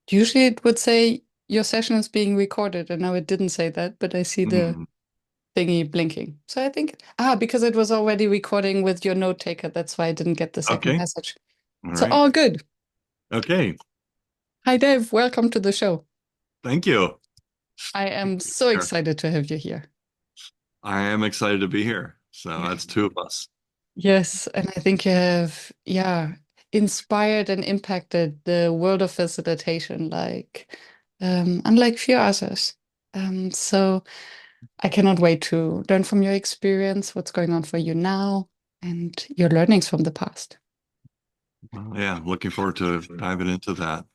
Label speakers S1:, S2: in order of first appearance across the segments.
S1: Usually it would say your session is being recorded, and now it didn't say that, but I see the
S2: Mm,
S1: thingy blinking. So I think, because it was already recording with your note taker, that's why I didn't get the second
S2: okay.
S1: message.
S2: All
S1: So
S2: right.
S1: all good.
S2: Okay.
S1: Hi, Dave. Welcome to the show.
S2: Thank you.
S1: I am so
S2: Here.
S1: excited to have you here.
S2: I am excited to be here. So that's two of us.
S1: Yes, and I think you have, yeah, inspired and impacted the world of facilitation like unlike few others. So I cannot wait to learn from your experience, what's going on for you now, and your learnings from the past.
S2: Well, yeah, looking forward to diving into that.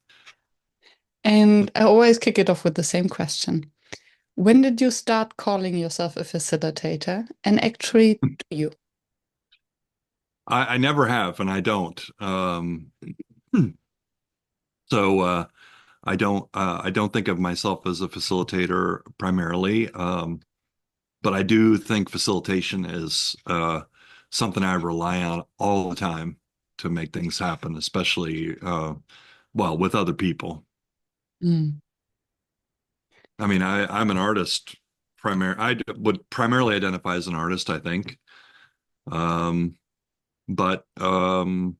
S1: And I always kick it off with the same question. When did you start calling yourself a facilitator? And actually, do you?
S2: I never have, and I don't. So I don't think of myself as a facilitator primarily. But I do think facilitation is something I rely on all the time to make things happen, especially well, with other people.
S1: Mm.
S2: I mean, I'm an artist. Would primarily identify as an artist, I think. Um, but and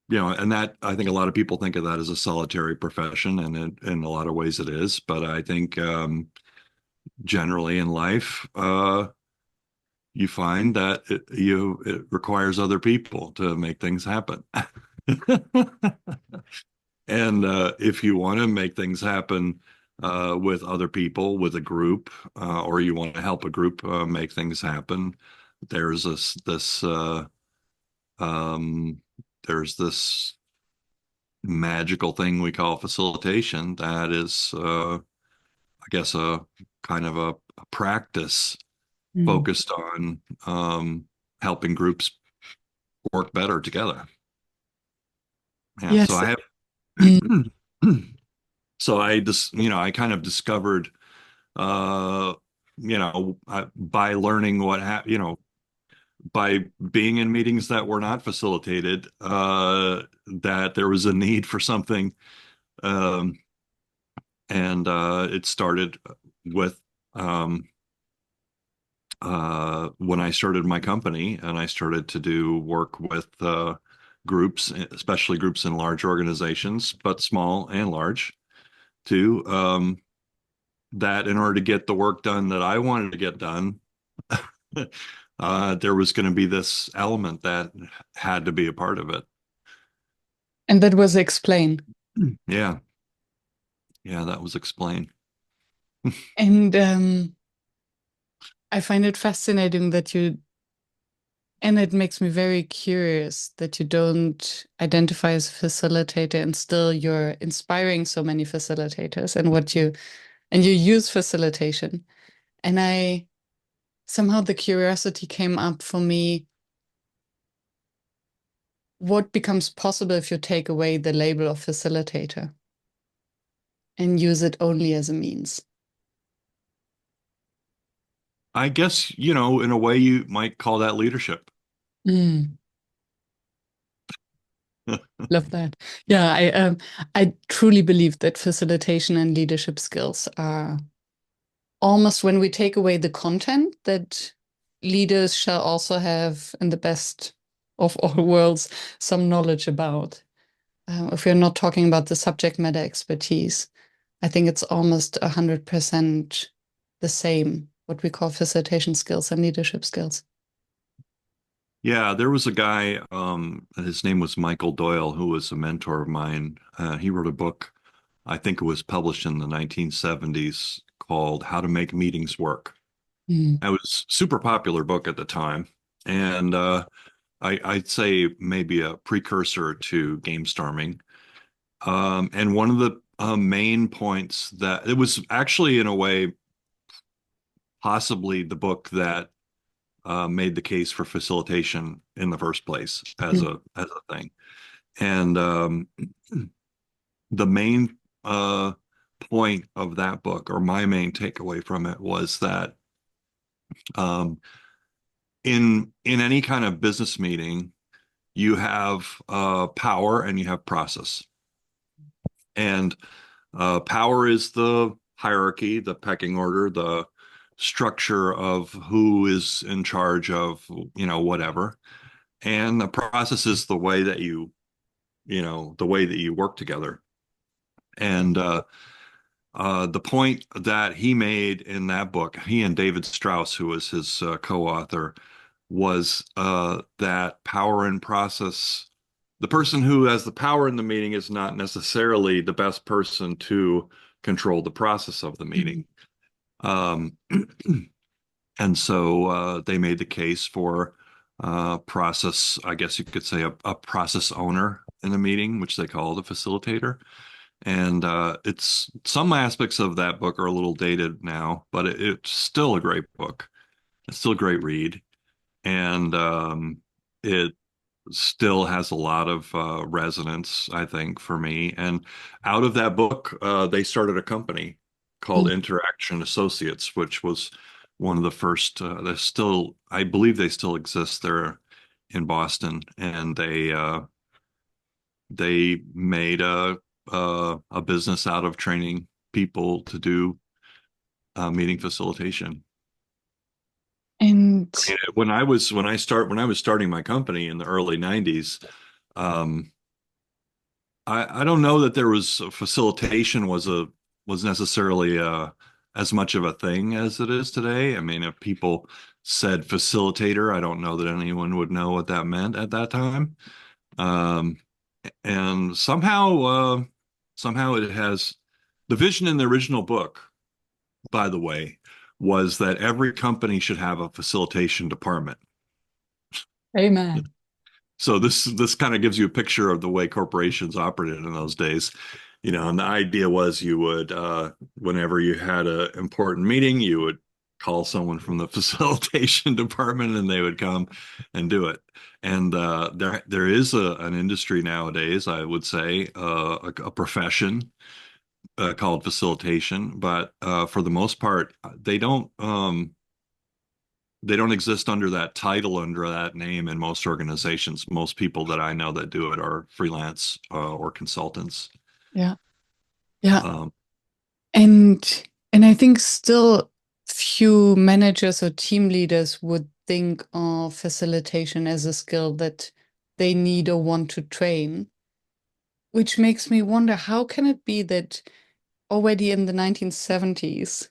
S2: that I think a lot of people think of that as a solitary profession, and in a lot of ways it is. But I think generally in life, you find that it requires other people to make things happen. And if you want to make things happen with other people, with a group, or you want to help a group make things happen, there's this um, there's this magical thing we call facilitation that is, I guess, a kind of a practice
S1: Mm.
S2: focused on helping groups work better together. Yeah, so
S1: Yes.
S2: I
S1: Mm.
S2: have so I just I kind of discovered uh by learning by being in meetings that were not facilitated that there was a need for something um and it started with um when I started my company and I started to do work with groups, especially groups in large organizations, but small and large too. That in order to get the work done that I wanted to get done, there was going to be this element that had to be a part of it.
S1: And that was explained.
S2: Yeah, yeah, that was explained.
S1: And I find it fascinating that you, and it makes me very curious that you don't identify as a facilitator and still you're inspiring so many facilitators and and you use facilitation. And somehow the curiosity came up for me. What becomes possible if you take away the label of facilitator and use it only as a means?
S2: I guess, in a way you might call that leadership.
S1: Mm, love that. Yeah, I truly believe that facilitation and leadership skills are almost when we take away the content that leaders shall also have in the best of all worlds some knowledge about. If we're not talking about the subject matter expertise, I think it's almost 100% the same, what we call facilitation skills and leadership skills.
S2: Yeah, there was a guy, his name was Michael Doyle, who was a mentor of mine. He wrote a book, I think it was published in the 1970s, called How to Make Meetings Work.
S1: Mm.
S2: It was a super popular book at the time. And I'd say maybe a precursor to Gamestorming. And one of the main points that it was actually, in a way, possibly the book that made the case for facilitation in the first place as a thing. And the main point of that book, or my main takeaway from it, was that um, in any kind of business meeting, you have power and you have process. And power is the hierarchy, the pecking order, the structure of who is in charge of, whatever. And the process is the way that the way that you work together. And the point that he made in that book, he and David Strauss, who was his co-author, was that power and process, the person who has the power in the meeting is not necessarily the best person to control the process of the
S1: Mhm.
S2: meeting. Um, and so they made the case for process, I guess you could say a process owner in the meeting, which they call the facilitator. And it's some aspects of that book are a little dated now, but it's still a great book. It's still a great read, and it still has a lot of resonance, I think, for me. And out of that book, they started a company called
S1: Cool.
S2: Interaction Associates, which was one of the first. They're still, I believe, they still exist there in Boston, and they made a business out of training people to do meeting facilitation.
S1: And
S2: I mean, when I was starting my company in the early 90s, um, I don't know that there was facilitation was necessarily as much of a thing as it is today. I mean, if people said facilitator, I don't know that anyone would know what that meant at that time. Um, and somehow it has the vision in the original book, by the way, was that every company should have a facilitation department.
S1: amen.
S2: So this kind of gives you a picture of the way corporations operated in those days. And the idea was you would whenever you had an important meeting, you would call someone from the facilitation department and they would come and do it. And there is an industry nowadays, I would say, a profession called facilitation, but for the most part, they don't exist under that title, under that name in most organizations. Most people that I know that do it are freelance or consultants.
S1: Yeah. Yeah.
S2: Um,
S1: And I think still few managers or team leaders would think of facilitation as a skill that they need or want to train, which makes me wonder how can it be that already in the 1970s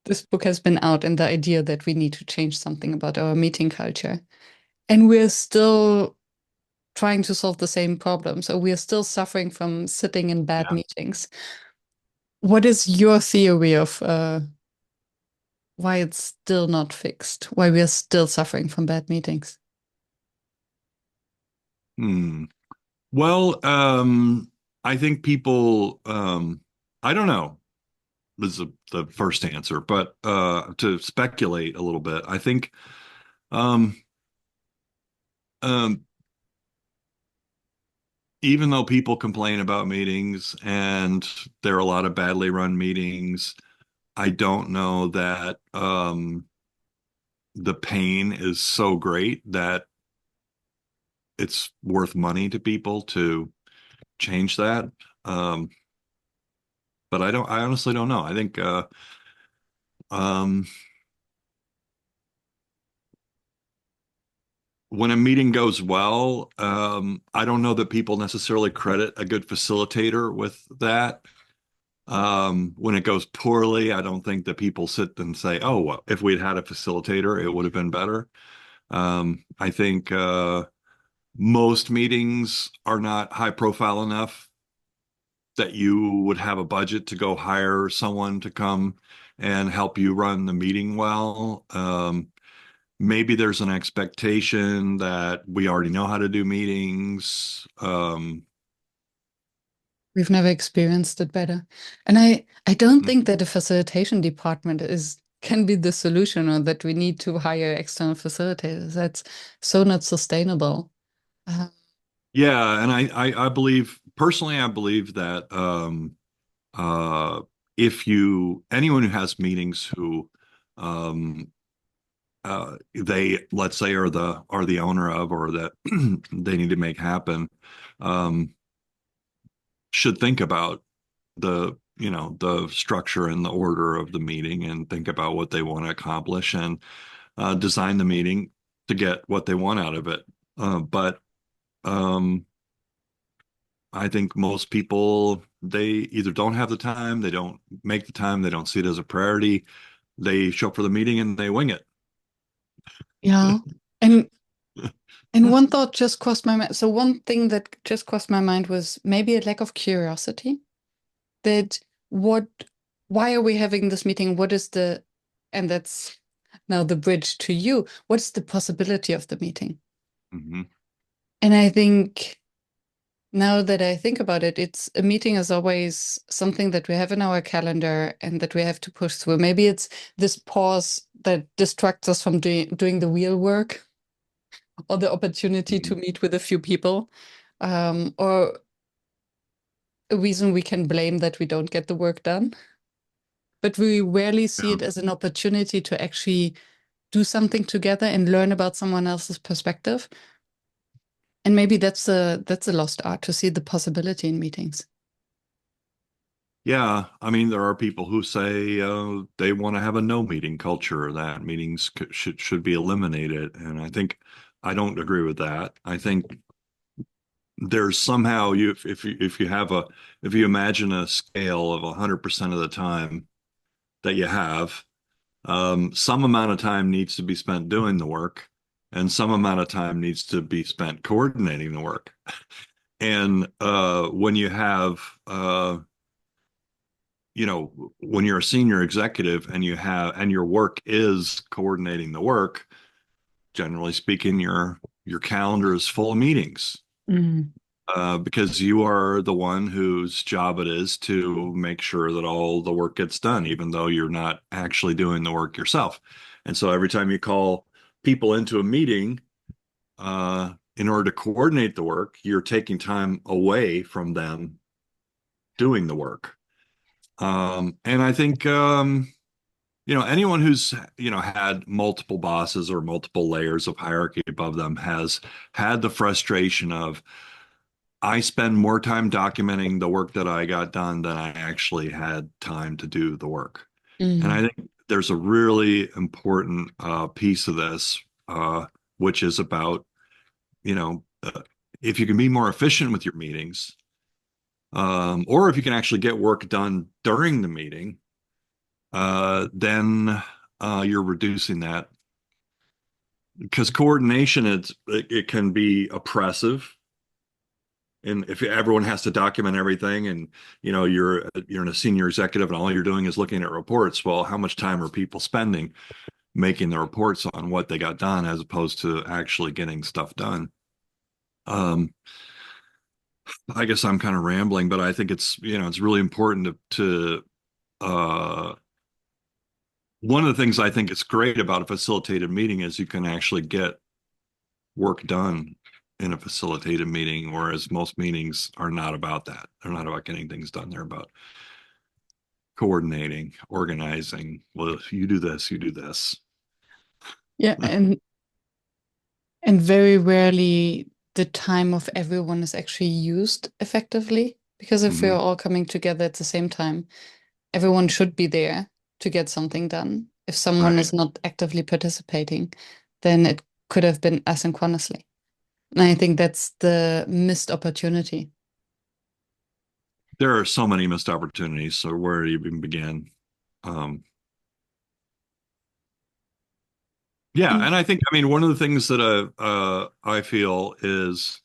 S1: this book has been out and the idea that we need to change something about our meeting culture, and we're still trying to solve the same problems, or we're still suffering from sitting in bad
S2: yeah.
S1: meetings. What is your theory of why it's still not fixed, why we're still suffering from bad meetings?
S2: Hmm. Well, I think people, I don't know, this is the first answer, but to speculate a little bit, I think um, um, even though people complain about meetings and there are a lot of badly run meetings, I don't know that the pain is so great that it's worth money to people to change that. Um, but I honestly don't know. I think um, when a meeting goes well, I don't know that people necessarily credit a good facilitator with that. When it goes poorly, I don't think that people sit and say, "Oh, well, if we'd had a facilitator, it would have been better." I think most meetings are not high profile enough that you would have a budget to go hire someone to come and help you run the meeting well. Maybe there's an expectation that we already know how to do meetings.
S1: We've never experienced it better. And I don't
S2: Mm,
S1: think that a facilitation department is can be the solution or that we need to hire external facilitators. That's so not sustainable. Uh,
S2: yeah, and I believe personally, I believe that uh, if you anyone who has meetings who um, they let's say are the owner of or that they need to make happen. Um, should think about the structure and the order of the meeting and think about what they want to accomplish and design the meeting to get what they want out of it. But um, I think most people, they either don't have the time, they don't make the time, they don't see it as a priority. They show up for the meeting and they wing it.
S1: Yeah. And and one thought just crossed my mind. So one thing that just crossed my mind was maybe a lack of curiosity. That what why are we having this meeting? What is the and that's now the bridge to you. What's the possibility of the meeting?
S2: Hmm.
S1: And I think now that I think about it, it's a meeting is always something that we have in our calendar and that we have to push through. Maybe it's this pause that distracts us from doing the real work or the opportunity
S2: Hmm.
S1: to meet with a few people, or a reason we can blame that we don't get the work done. But we rarely see
S2: Yeah.
S1: it as an opportunity to actually do something together and learn about someone else's perspective. And maybe that's a lost art to see the possibility in meetings.
S2: Yeah, I mean, there are people who say they want to have a no meeting culture, that meetings should be eliminated, and I don't agree with that. I think there's somehow if you have a if you imagine a scale of 100% of the time that you have, some amount of time needs to be spent doing the work, and some amount of time needs to be spent coordinating the work. And when you have when you're a senior executive and your work is coordinating the work, generally speaking, your calendar is full of meetings
S1: Mm.
S2: because you are the one whose job it is to make sure that all the work gets done, even though you're not actually doing the work yourself. And so every time you call people into a meeting, in order to coordinate the work, you're taking time away from them doing the work. And I think anyone who's had multiple bosses or multiple layers of hierarchy above them has had the frustration of I spend more time documenting the work that I got done than I actually had time to do the work. And I
S1: Mm.
S2: think there's a really important piece of this, which is about, you know, uh, if you can be more efficient with your meetings, or if you can actually get work done during the meeting, then you're reducing that because coordination it can be oppressive. And if everyone has to document everything and you're in a senior executive and all you're doing is looking at reports, well, how much time are people spending making the reports on what they got done as opposed to actually getting stuff done? Um, I guess I'm kind of rambling, but I think it's really important uh, one of the things I think is great about a facilitated meeting is you can actually get work done in a facilitated meeting, whereas most meetings are not about that. They're not about getting things done. They're about coordinating, organizing. Well, if you do this, you do this.
S1: Yeah, and very rarely the time of everyone is actually used effectively because if we're
S2: Hmm.
S1: all coming together at the same time, everyone should be there to get something done. If someone
S2: Right.
S1: is not actively participating, then it could have been asynchronously. And I think that's the missed opportunity.
S2: There are so many missed opportunities. So where do you even begin? Um, yeah,
S1: And
S2: and I mean, one of the things that I feel is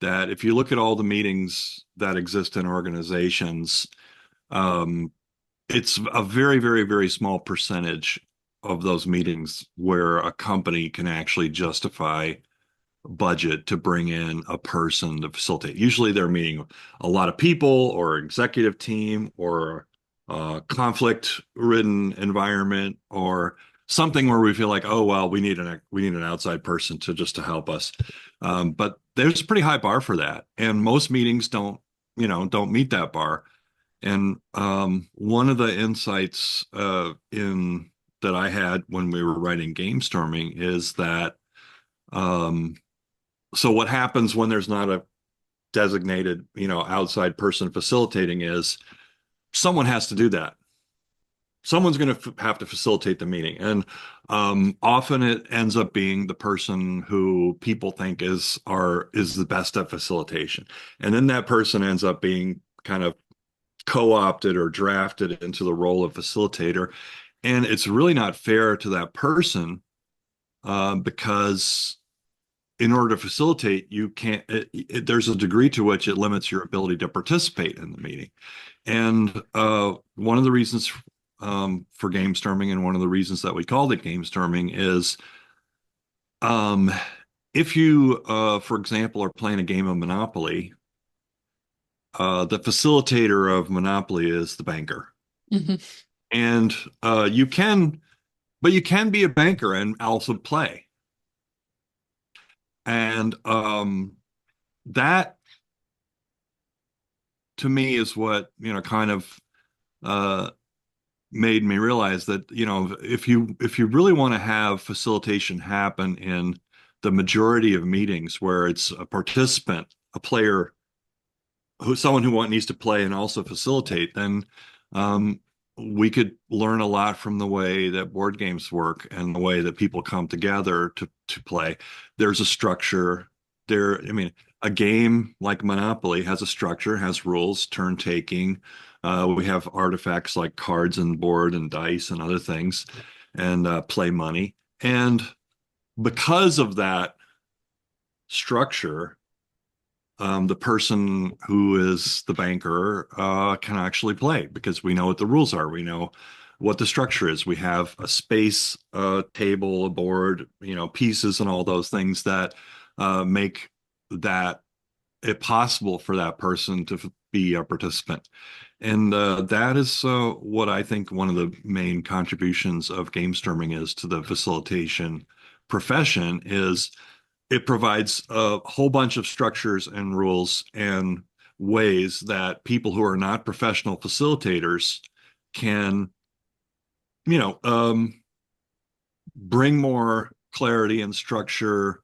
S2: that if you look at all the meetings that exist in organizations, um, it's a very, very, very small percentage of those meetings where a company can actually justify budget to bring in a person to facilitate. Usually they're meeting a lot of people or executive team or conflict-ridden environment or something where we feel like, oh well, we need an outside person to help us. But there's a pretty high bar for that, and most meetings don't meet that bar. And one of the insights in that I had when we were writing Gamestorming is that so what happens when there's not designated, outside person facilitating is someone has to do that. Someone's going to have to facilitate the meeting. And often it ends up being the person who people think is the best at facilitation. And then that person ends up being kind of co-opted or drafted into the role of facilitator. And it's really not fair to that person because in order to facilitate, you can't, there's a degree to which it limits your ability to participate in the meeting. And one of the reasons for Gamestorming, and one of the reasons that we called it Gamestorming, is um, if you, for example, are playing a game of Monopoly, the facilitator of Monopoly is the banker.
S1: Mhm.
S2: And you can be a banker and also play. And that to me is what, kind of uh, made me realize that, if you really want to have facilitation happen in the majority of meetings where it's a participant, a player, someone who needs to play and also facilitate, then um, we could learn a lot from the way that board games work and the way that people come together to play. There's a structure there. I mean, a game like Monopoly has a structure, has rules, turn taking. We have artifacts like cards and board and dice and other things, and play money. And because of that structure, the person who is the banker can actually play because we know what the rules are. We know what the structure is. We have a space, a table, a board, pieces, and all those things that make that it possible for that person to be a participant. And that is what I think one of the main contributions of Gamestorming is to the facilitation profession is it provides a whole bunch of structures and rules and ways that people who are not professional facilitators can, you know, um, bring more clarity and structure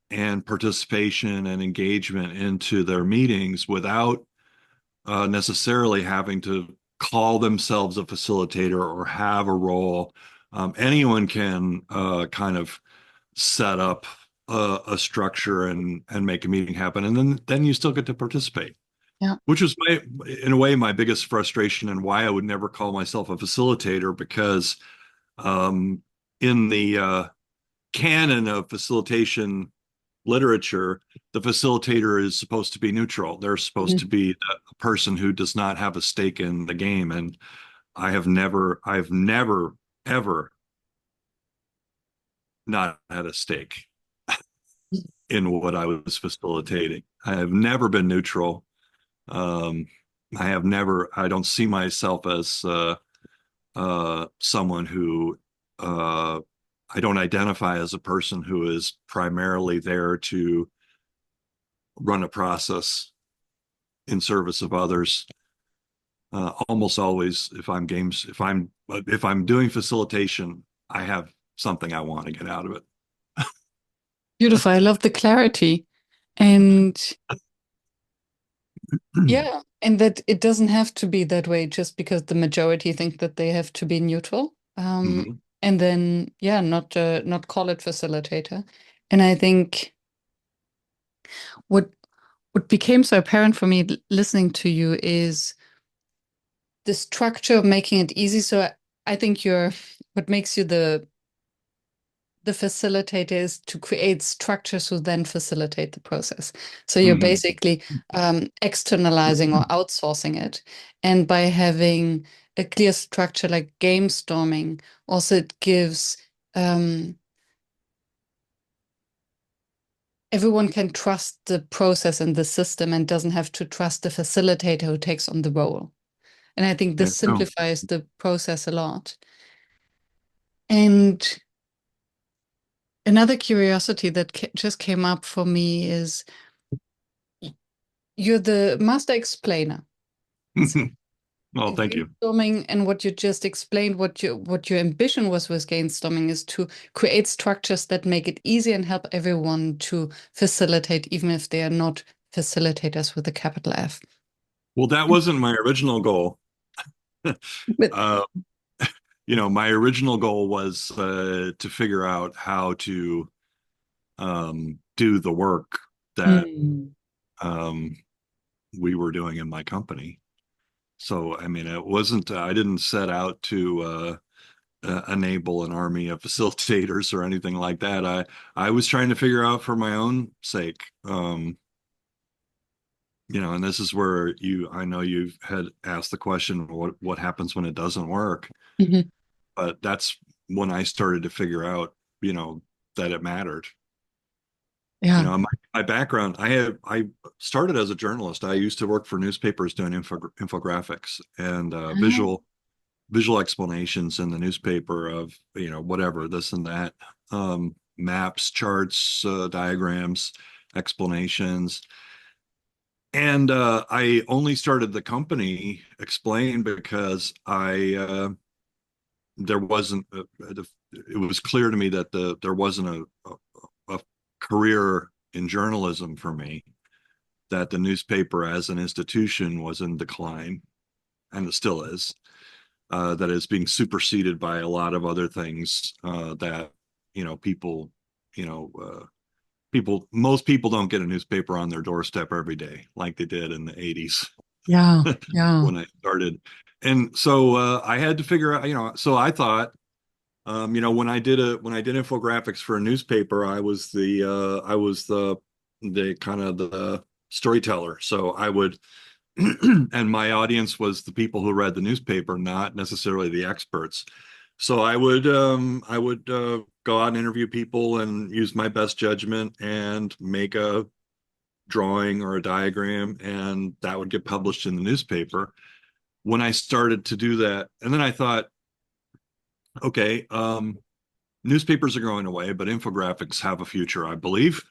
S2: and participation and engagement into their meetings without necessarily having to call themselves a facilitator or have a role. Anyone can kind of set up a structure and make a meeting happen, and then you still get to participate.
S1: Yeah.
S2: Which was in a way, my biggest frustration and why I would never call myself a facilitator because um, in the canon of facilitation literature, the facilitator is supposed to be neutral. They're supposed
S1: Mhm.
S2: to be a person who does not have a stake in the game. And I've never, ever not had a stake in what I was facilitating. I have never been neutral. Um, I don't see myself as someone who, uh, I don't identify as a person who is primarily there to run a process in service of others. Almost always, if I'm doing facilitation, I have something I want to get out of it.
S1: Beautiful. I love the clarity. And yeah, and that it doesn't have to be that way just because the majority think that they have to be neutral.
S2: Mhm.
S1: And then yeah, not call it facilitator. And I think what what became so apparent for me listening to you is the structure of making it easy. So I think what makes you the facilitator is to create structures who then facilitate the process. So you're
S2: Mhm.
S1: basically externalizing or outsourcing it. And by having a clear structure like game storming, also it gives everyone can trust the process and the system and doesn't have to trust the facilitator who takes on the role. And I think
S2: Yeah.
S1: this
S2: No.
S1: simplifies the process a lot. And another curiosity that just came up for me is you're the master explainer. So
S2: Well, thank you.
S1: Gainstorming and what you just explained, what your ambition was with Gainstorming is to create structures that make it easy and help everyone to facilitate, even if they are not facilitators with a capital F.
S2: Well, that wasn't my original goal.
S1: But
S2: Uh, my original goal was to figure out how to do the work that
S1: mm,
S2: um, we were doing in my company. So, I mean, it wasn't, I didn't set out to enable an army of facilitators or anything like that. I was trying to figure out for my own sake. And this is where I know you've had asked the question, what happens when it doesn't work?
S1: mhm.
S2: But that's when I started to figure out, that it mattered.
S1: Yeah.
S2: My background, I started as a journalist. I used to work for newspapers doing infographics and
S1: Ah,
S2: visual explanations in the newspaper of, whatever, this and that, maps, charts, diagrams, explanations. And I only started the company Explain because there wasn't, it was clear to me that there wasn't a career in journalism for me, that the newspaper as an institution was in decline, and it still is, that is being superseded by a lot of other things that, people, you know, most people don't get a newspaper on their doorstep every day like they did in the 80s
S1: yeah. Yeah.
S2: when I started. And so I had to figure out, so I thought, when I did infographics for a newspaper, I was the kind of the storyteller. So I would, and my audience was the people who read the newspaper, not necessarily the experts. So I would go out and interview people and use my best judgment and make a drawing or a diagram, and that would get published in the newspaper. When I started to do that, and then I thought, okay, newspapers are going away, but infographics have a future, I believe.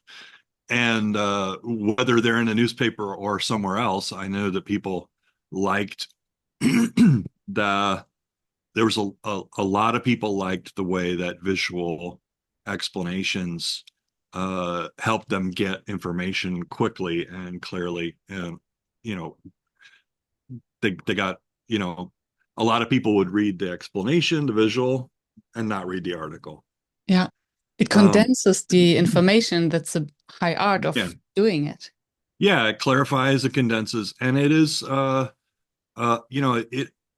S2: And whether they're in a newspaper or somewhere else, I know that people liked the there was a lot of people liked the way that visual explanations helped them get information quickly and clearly. And you know, they got, a lot of people would read the explanation, the visual, and not read the article.
S1: Yeah. It
S2: Um,
S1: condenses the information. That's a high art
S2: yeah,
S1: of doing it.
S2: yeah, it clarifies, it condenses, and it is,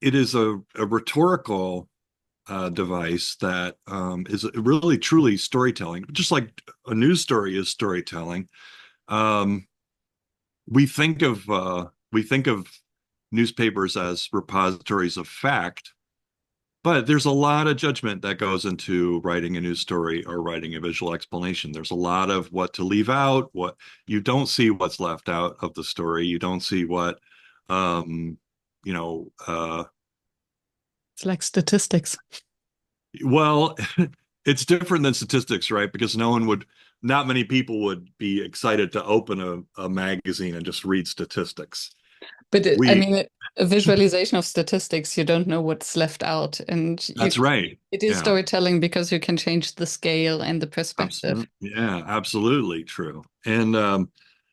S2: it is a rhetorical device that is really truly storytelling, just like a news story is storytelling. Um, we think of newspapers as repositories of fact, but there's a lot of judgment that goes into writing a news story or writing a visual explanation. There's a lot of what to leave out, what you don't see, what's left out of the story. You don't see what, um, you know,
S1: It's like statistics.
S2: well, it's different than statistics, right? Because not many people would be excited to open a magazine and just read statistics.
S1: But I
S2: We,
S1: mean, a visualization of statistics, you don't know what's left out, and
S2: that's right.
S1: it is
S2: Yeah.
S1: storytelling because you can change the scale and the perspective.
S2: Absolutely. Yeah, absolutely true. And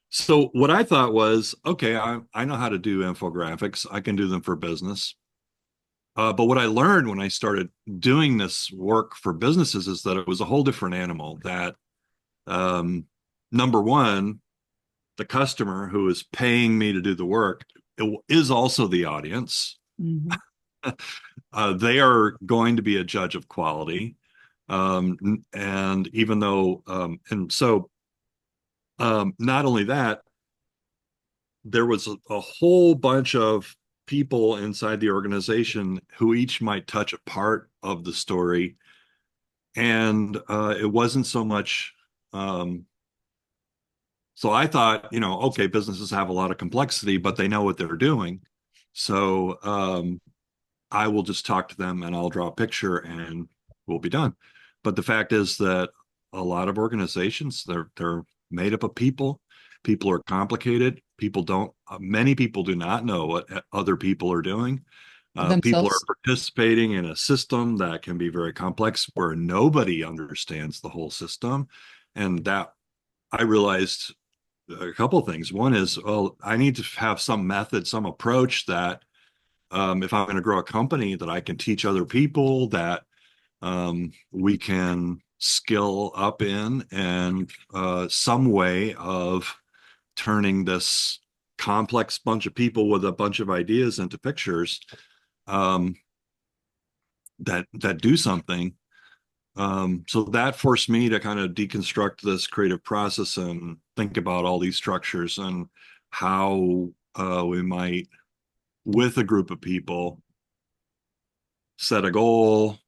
S2: so what I thought was, okay, I know how to do infographics. I can do them for business. But what I learned when I started doing this work for businesses is that it was a whole different animal. That um, number one, the customer who is paying me to do the work is also the audience.
S1: Mhm.
S2: They are going to be a judge of quality. And even though, and so not only that, there was a whole bunch of people inside the organization who each might touch a part of the story. And it wasn't so much. So I thought, okay, businesses have a lot of complexity, but they know what they're doing. So I will just talk to them and I'll draw a picture and we'll be done. But the fact is that a lot of organizations, they're made up of people. People are complicated. Many people do not know what other people are doing. People are
S1: Themselves.
S2: participating in a system that can be very complex where nobody understands the whole system. And that I realized a couple of things. One is, well, I need to have some method, some approach that if I'm going to grow a company, that I can teach other people, that we can skill up in, and some way of turning this complex bunch of people with a bunch of ideas into pictures um, that do something. So that forced me to kind of deconstruct this creative process and think about all these structures and how we might, with a group of people, set a goal,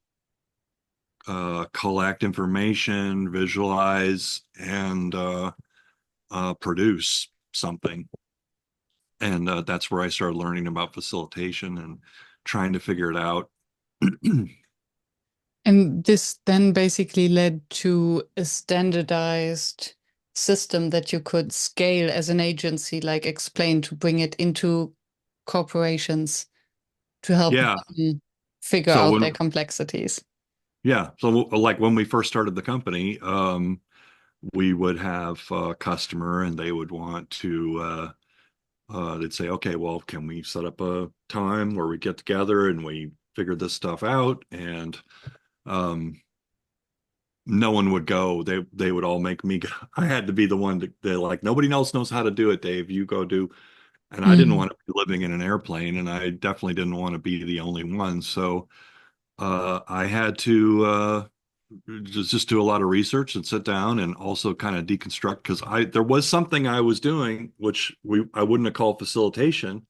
S2: collect information, visualize, and produce something. And that's where I started learning about facilitation and trying to figure it out.
S1: And this then basically led to a standardized system that you could scale as an agency, like explain, to bring it into corporations to help
S2: Yeah.
S1: them figure
S2: So
S1: out their
S2: when,
S1: complexities.
S2: yeah. So like when we first started the company, we would have a customer and they would want to, they'd say, okay, well, can we set up a time where we get together and we figure this stuff out? And um, no one would go. They would all make me go. I had to be the one to, they're like, nobody else knows how to do it, Dave. You go do. And I didn't
S1: Mm.
S2: want to be living in an airplane, and I definitely didn't want to be the only one. So I had to just do a lot of research and sit down and also kind of deconstruct, because I there was something I was doing which I wouldn't have called facilitation,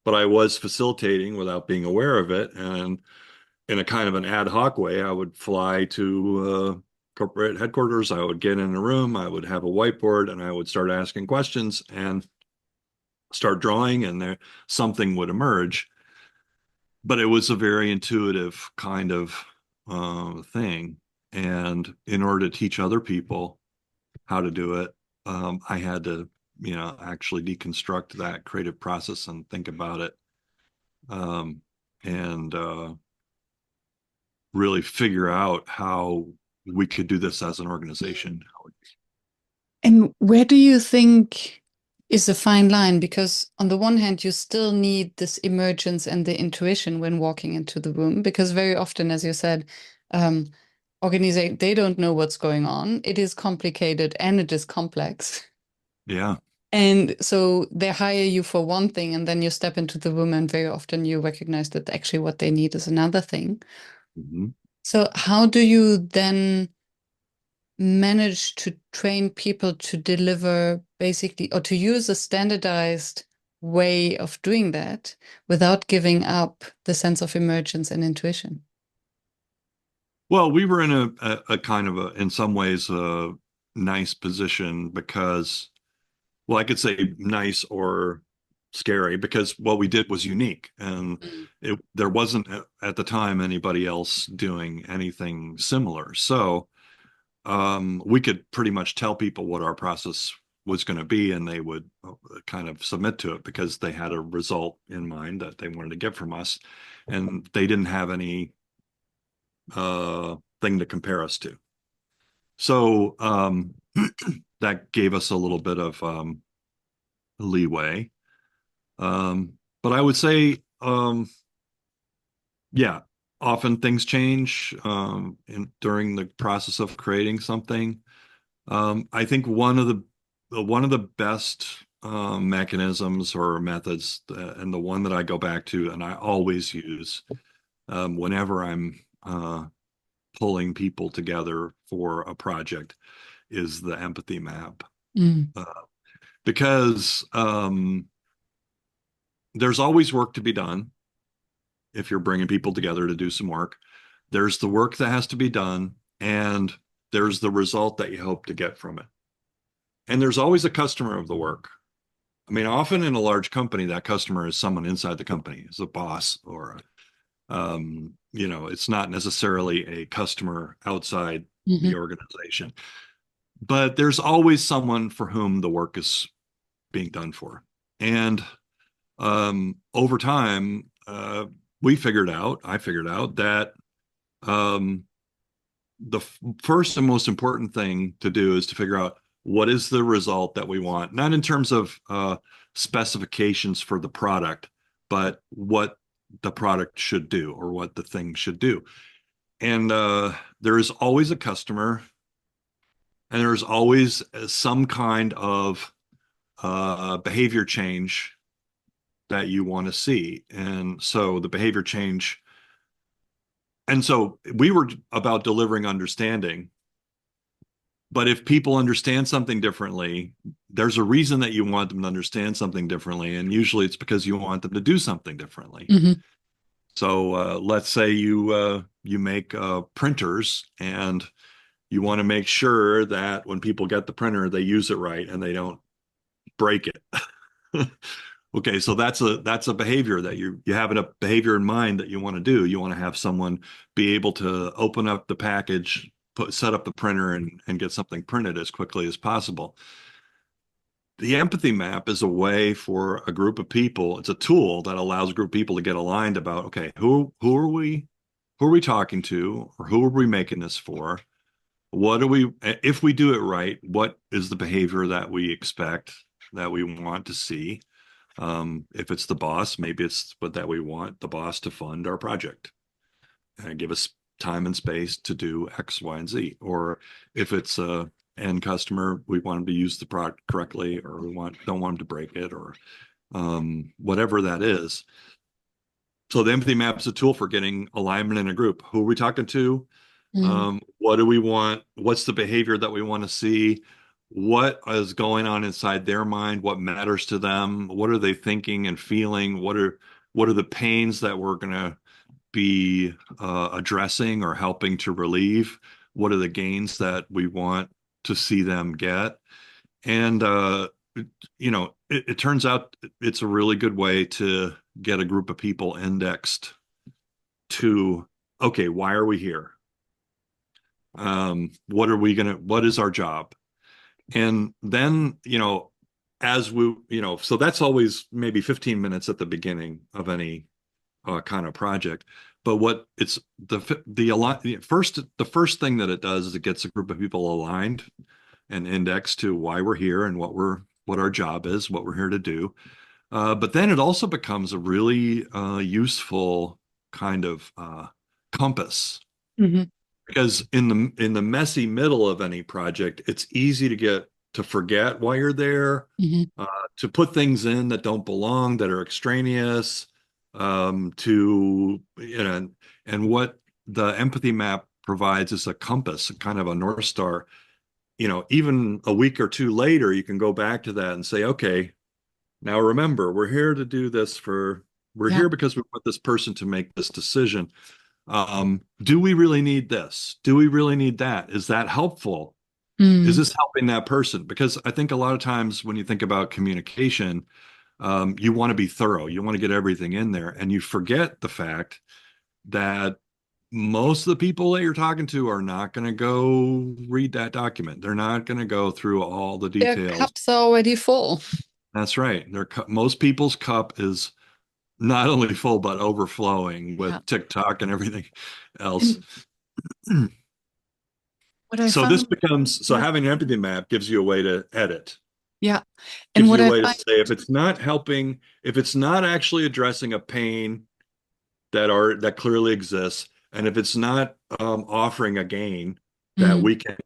S2: but I was facilitating without being aware of it. And in a kind of an ad hoc way, I would fly to corporate headquarters. I would get in a room, I would have a whiteboard, and I would start asking questions and start drawing, and there something would emerge. But it was a very intuitive kind of thing. And in order to teach other people how to do it, I had to, actually deconstruct that creative process and think about it, um, and really figure out how we could do this as an organization.
S1: And where do you think is the fine line? Because on the one hand, you still need this emergence and the intuition when walking into the room, because very often, as you said, um, organization, they don't know what's going on. It is complicated and it is complex.
S2: Yeah.
S1: And so they hire you for one thing, and then you step into the room, and very often you recognize that actually what they need is another thing.
S2: Mhm.
S1: So, how do you then manage to train people to deliver basically, or to use a standardized way of doing that without giving up the sense of emergence and intuition?
S2: Well, we were in a kind of a, in some ways, a nice position because, well, I could say nice or scary, because what we did was unique, and
S1: Mm.
S2: there wasn't at the time anybody else doing anything similar. So we could pretty much tell people what our process was going to be, and they would kind of submit to it because they had a result in mind that they wanted to get from us, and they didn't have any thing to compare us to. So that gave us a little bit of leeway. But I would say, yeah, often things change during the process of creating something. I think one of the best mechanisms or methods, and the one that I go back to and I always use whenever I'm pulling people together for a project, is the empathy map.
S1: Mm.
S2: Uh, because there's always work to be done if you're bringing people together to do some work. There's the work that has to be done, and there's the result that you hope to get from it. And there's always a customer of the work. I mean, often in a large company, that customer is someone inside the company, is a boss, or it's not necessarily a customer outside the
S1: Mhm.
S2: organization. But there's always someone for whom the work is being done for. And over time, I figured out that um, the first and most important thing to do is to figure out what is the result that we want? Not in terms of specifications for the product, but what the product should do or what the thing should do. And there is always a customer, and there's always some kind of behavior change that you want to see. And so the behavior change, and so we were about delivering understanding. But if people understand something differently, there's a reason that you want them to understand something differently. And usually it's because you want them to do something differently.
S1: Hmm.
S2: So let's say you make printers, and you want to make sure that when people get the printer, they use it right and they don't break it. Okay, so that's a behavior that you have a behavior in mind that you want to do. You want to have someone be able to open up the package, set up the printer, and get something printed as quickly as possible. The empathy map is a way for a group of people. It's a tool that allows a group of people to get aligned about, okay, who are we talking to, or who are we making this for? What do we, if we do it right, what is the behavior that we expect, that we want to see? If it's the boss, maybe it's what that we want the boss to fund our project and give us time and space to do X, Y, and Z. Or if it's a end customer, we want them to use the product correctly, or we don't want them to break it, or whatever that is. So the empathy map is a tool for getting alignment in a group. Who are we talking to?
S1: Mm.
S2: What do we want? What's the behavior that we want to see? What is going on inside their mind? What matters to them? What are they thinking and feeling? What are the pains that we're going to be addressing or helping to relieve? What are the gains that we want to see them get? And it turns out it's a really good way to get a group of people indexed to, okay, why are we here? What is our job? And then, so that's always maybe 15 minutes at the beginning of any kind of project. But what it's the first thing that it does is it gets a group of people aligned and indexed to why we're here and what our job is, what we're here to do. But then it also becomes a really useful kind of compass,
S1: Hmm.
S2: because in the messy middle of any project, it's easy to forget why you're there,
S1: Hmm.
S2: uh, to put things in that don't belong, that are extraneous, and what the empathy map provides is a compass, kind of a North Star. Even a week or two later, you can go back to that and say, okay, now remember, we're
S1: Yeah.
S2: here because we want this person to make this decision. Do we really need this? Do we really need that? Is that helpful? Is
S1: Mm.
S2: this helping that person? Because I think a lot of times when you think about communication, you want to be thorough. You want to get everything in there, and you forget the fact that most of the people that you're talking to are not going to go read that document. They're not going to go through all the
S1: Their
S2: details.
S1: cups are already full.
S2: That's right. Most people's cup is not only full but overflowing
S1: Yeah.
S2: with TikTok and everything else.
S1: And what I
S2: So
S1: found, yeah,
S2: having an empathy map gives you a way to edit,
S1: yeah. And
S2: gives
S1: what
S2: you a
S1: I
S2: way to
S1: find,
S2: say if it's not helping, if it's not actually addressing a pain that clearly exists, and if it's not offering a gain that
S1: mm,
S2: we can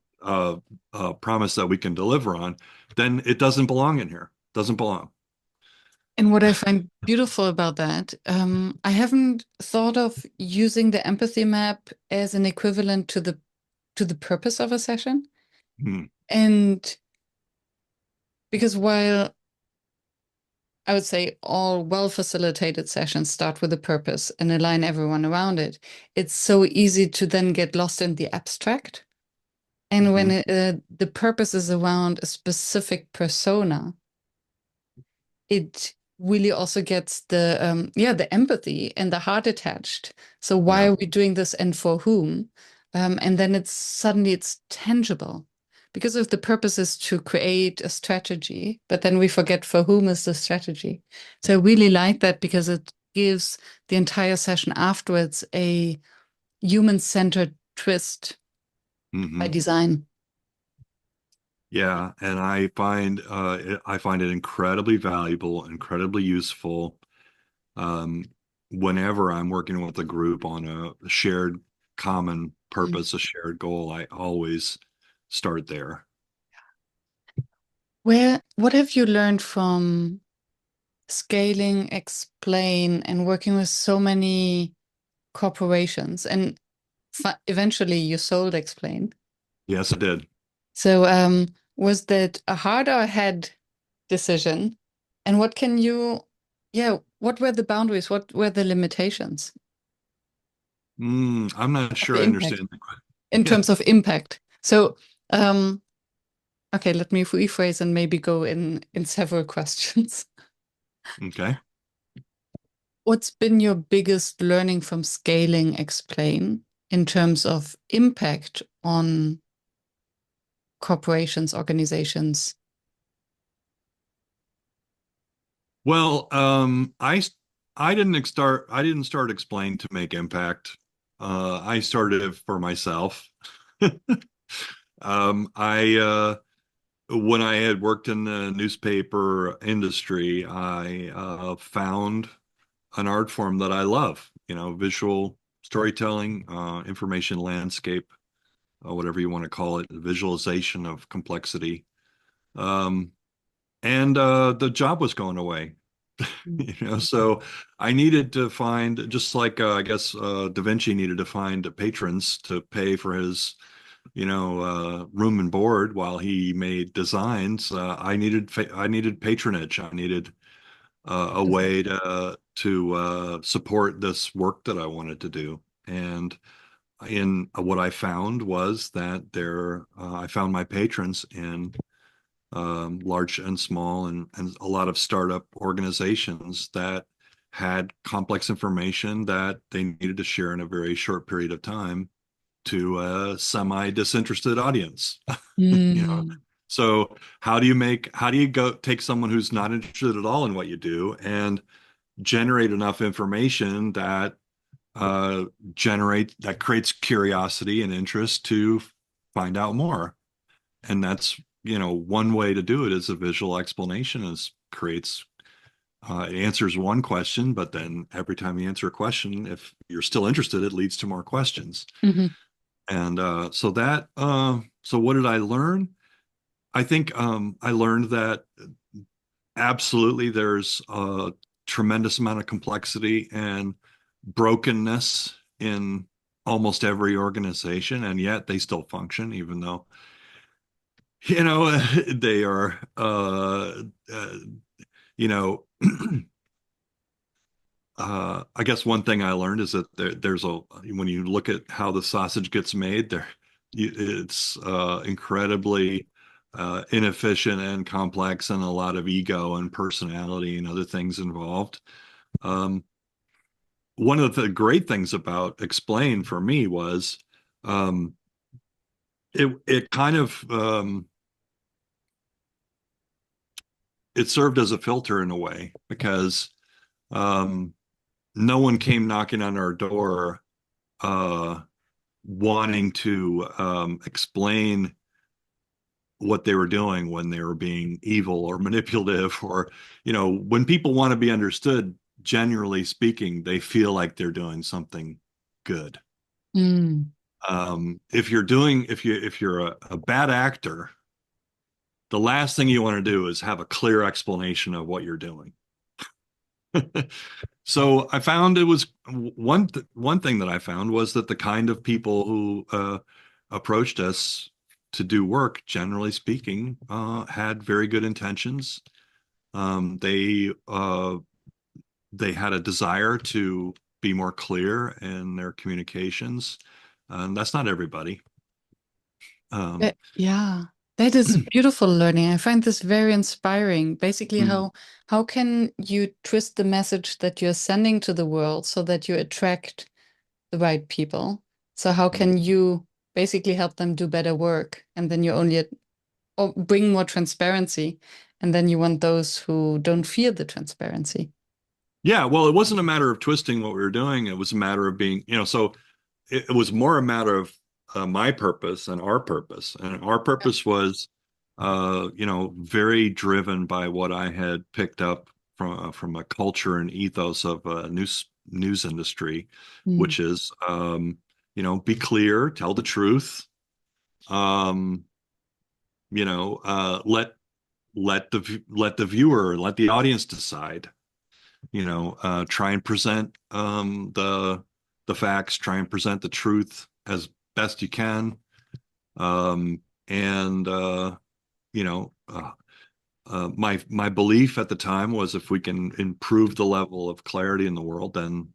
S2: promise that we can deliver on, then it doesn't belong in here. Doesn't belong.
S1: and what I find beautiful about that, I haven't thought of using the empathy map as an equivalent to the purpose of a session.
S2: Hmm.
S1: And because while I would say all well facilitated sessions start with a purpose and align everyone around it, it's so easy to then get lost in the abstract. And when
S2: Hmm.
S1: the purpose is around a specific persona, it really also gets the empathy and the heart attached. So why
S2: Yeah.
S1: are we doing this and for whom? And then it's tangible. Because if the purpose is to create a strategy, but then we forget for whom is the strategy. So I really like that because it gives the entire session afterwards a human-centered twist by
S2: Hmm.
S1: design.
S2: Yeah, and I find it incredibly valuable, incredibly useful. Um, Whenever I'm working with a group on a shared common
S1: Mm.
S2: purpose, a shared goal, I always start there.
S1: What have you learned from scaling, explain, and working with so many corporations? And eventually you sold explain.
S2: Yes, I did.
S1: So, was that a hard or a head decision? And what can you, yeah, what were the boundaries? What were the limitations
S2: I'm not
S1: of
S2: sure
S1: the
S2: I
S1: impact
S2: understand the question.
S1: in
S2: Yeah.
S1: terms of impact? So, okay, let me rephrase and maybe go in several questions.
S2: Okay.
S1: What's been your biggest learning from scaling explain in terms of impact on corporations, organizations?
S2: Well, I didn't start Explain to make impact. I started it for myself. I When I had worked in the newspaper industry, I found an art form that I love, visual storytelling, information landscape, whatever you want to call it, visualization of complexity. Um, and the job was going away.
S1: Mm.
S2: So I needed to find, just like I guess Da Vinci needed to find patrons to pay for his, room and board while he made designs. I needed patronage. I needed a way to support this work that I wanted to do. And in what I found was that I found my patrons in large and small, and a lot of startup organizations that had complex information that they needed to share in a very short period of time to a semi-disinterested audience. you know
S1: Mm.
S2: so how do you go take someone who's not interested at all in what you do and generate enough information that uh creates curiosity and interest to find out more? And that's, one way to do it is a visual explanation is creates it answers one question, but then every time you answer a question, if you're still interested, it leads to more questions.
S1: Mhm.
S2: And so what did I learn? I think I learned that absolutely there's a tremendous amount of complexity and brokenness in almost every organization, and yet they still function, even though they are uh you know I guess one thing I learned is that there's a when you look at how the sausage gets made, it's incredibly inefficient and complex, and a lot of ego and personality and other things involved. Um, One of the great things about Explain for me was um, it kind of it served as a filter in a way because um, no one came knocking on our door uh, wanting to explain what they were doing when they were being evil or manipulative, or when people want to be understood, generally speaking, they feel like they're doing something good.
S1: Mm.
S2: If you're a bad actor, the last thing you want to do is have a clear explanation of what you're doing. So I found it was one thing that I found was that the kind of people who approached us to do work, generally speaking, had very good intentions. Um, they uh, they had a desire to be more clear in their communications, and that's not everybody. Um,
S1: Yeah, that is beautiful learning. I find this very inspiring. Basically,
S2: mm,
S1: how can you twist the message that you're sending to the world so that you attract the right people? So how can you basically help them do better work? And then you only or bring more transparency, and then you want those who don't fear the transparency.
S2: yeah, well, it wasn't a matter of twisting what we were doing. It was a matter of being, so it was more a matter of my purpose and our purpose. And our
S1: Yeah.
S2: purpose was very driven by what I had picked up from a culture and ethos of a news industry,
S1: Mm.
S2: which is, be clear, tell the truth, um, let the viewer, let the audience decide. Try and present the facts, try and present the truth as best you can, and you know. My belief at the time was if we can improve the level of clarity in the world, then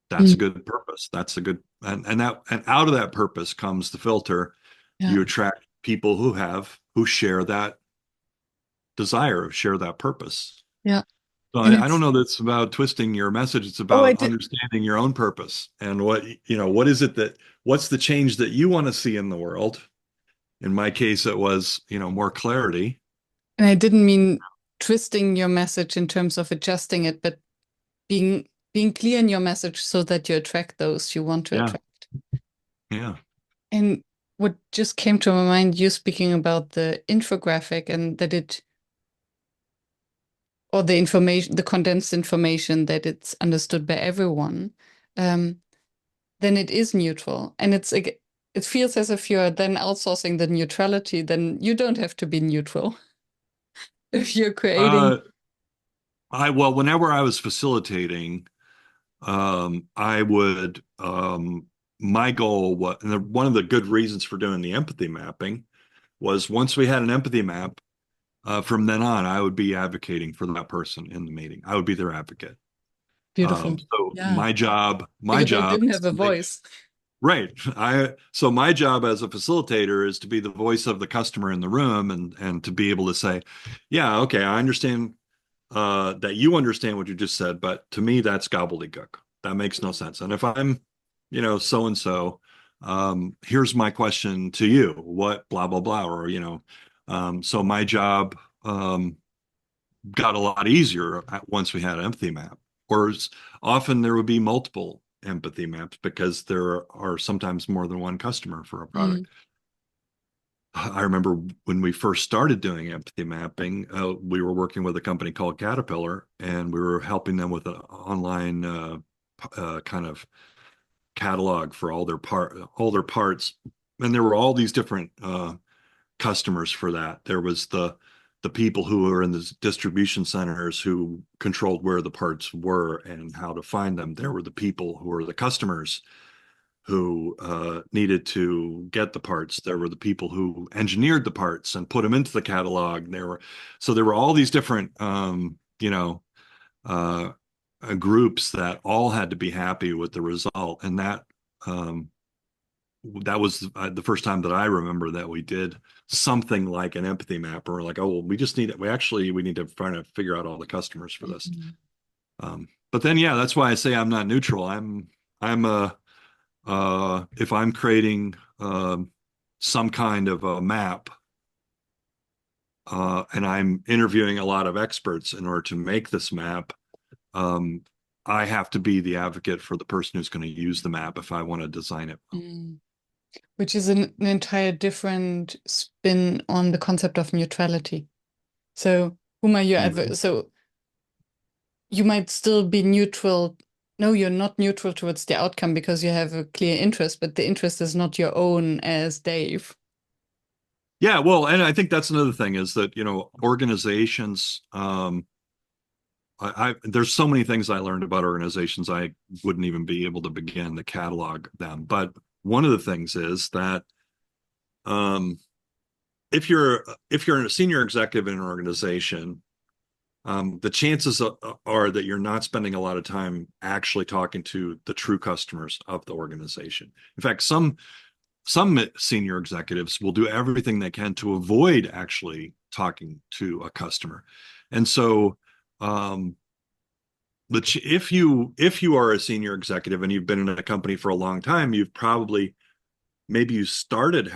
S2: that's a
S1: Mm.
S2: good purpose. That's a good and out of that purpose comes the filter.
S1: Yeah.
S2: You attract people who share that desire, share that purpose.
S1: Yeah.
S2: So
S1: And
S2: I don't
S1: it's,
S2: know that it's about twisting your message. It's
S1: oh, I
S2: about
S1: did.
S2: understanding your own purpose and what's the change that you want to see in the world. In my case, it was, more clarity.
S1: And I didn't mean twisting your message in terms of adjusting it, but being clear in your message so that you attract those you want to
S2: Yeah.
S1: attract.
S2: Yeah.
S1: And what just came to my mind, you speaking about the infographic and that it, or the information, the condensed information that it's understood by everyone, um, then it is neutral. And it feels as if you're then outsourcing the neutrality, then you don't have to be neutral if you're creating.
S2: Uh, whenever I was facilitating, I would, my goal was, and one of the good reasons for doing the empathy mapping was once we had an empathy map, from then on, I would be advocating for that person in the meeting. I would be their advocate.
S1: Beautiful.
S2: So
S1: Yeah.
S2: my
S1: Because they
S2: job
S1: didn't
S2: is
S1: have a
S2: to make,
S1: voice.
S2: right. So my job as a facilitator is to be the voice of the customer in the room and to be able to say, yeah, okay, I understand that you understand what you just said, but to me, that's gobbledygook. That makes no sense. And if I'm, so and so, here's my question to you. What blah blah blah, or so my job got a lot easier once we had an empathy map. Or often there would be multiple empathy maps because there are sometimes more than one customer for a
S1: Mm.
S2: product. I remember when we first started doing empathy mapping, we were working with a company called Caterpillar, and we were helping them with an online kind of catalog for all their parts. And there were all these different customers for that. There was the people who were in the distribution centers who controlled where the parts were and how to find them. There were the people who were the customers who needed to get the parts. There were the people who engineered the parts and put them into the catalog. There were all these different uh, groups that all had to be happy with the result, and um, that was the first time that I remember that we did something like an empathy map, or we're like, oh, well, we need to try to figure out all the customers for this.
S1: Mhm.
S2: But then, yeah, that's why I say I'm not neutral. I'm a if I'm creating some kind of a map, and I'm interviewing a lot of experts in order to make this map, um, I have to be the advocate for the person who's going to use the map if I want to design it well.
S1: Mm. Which is an entire different spin on the concept of neutrality. So, whom are you
S2: Mhm.
S1: so you might still be neutral. No, you're not neutral towards the outcome because you have a clear interest, but the interest is not your own as Dave.
S2: Yeah, well, and I think that's another thing is that, organizations, there's so many things I learned about organizations I wouldn't even be able to begin to catalog them. But one of the things is that um, if you're a senior executive in an organization, the chances are that you're not spending a lot of time actually talking to the true customers of the organization. In fact, some senior executives will do everything they can to avoid actually talking to a customer. And so, um, if you are a senior executive and you've been in a company for a long time, you've probably maybe you started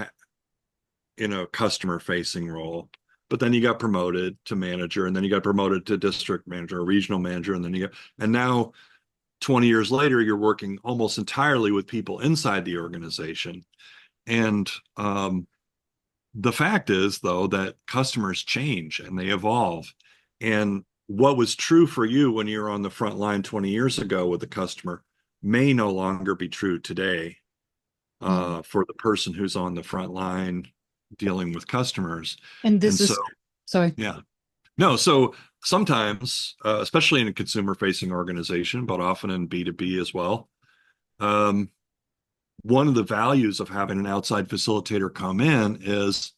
S2: in a customer facing role, but then you got promoted to manager, and then you got promoted to district manager or regional manager, and now 20 years later, you're working almost entirely with people inside the organization. And the fact is, though, that customers change and they evolve. And what was true for you when you were on the front line 20 years ago with the customer may no longer be true today
S1: Mm.
S2: for the person who's on the front line dealing with customers.
S1: And
S2: And
S1: this
S2: so,
S1: is, sorry.
S2: yeah, no, so sometimes, especially in a consumer facing organization, but often in B2B as well, um, one of the values of having an outside facilitator come in is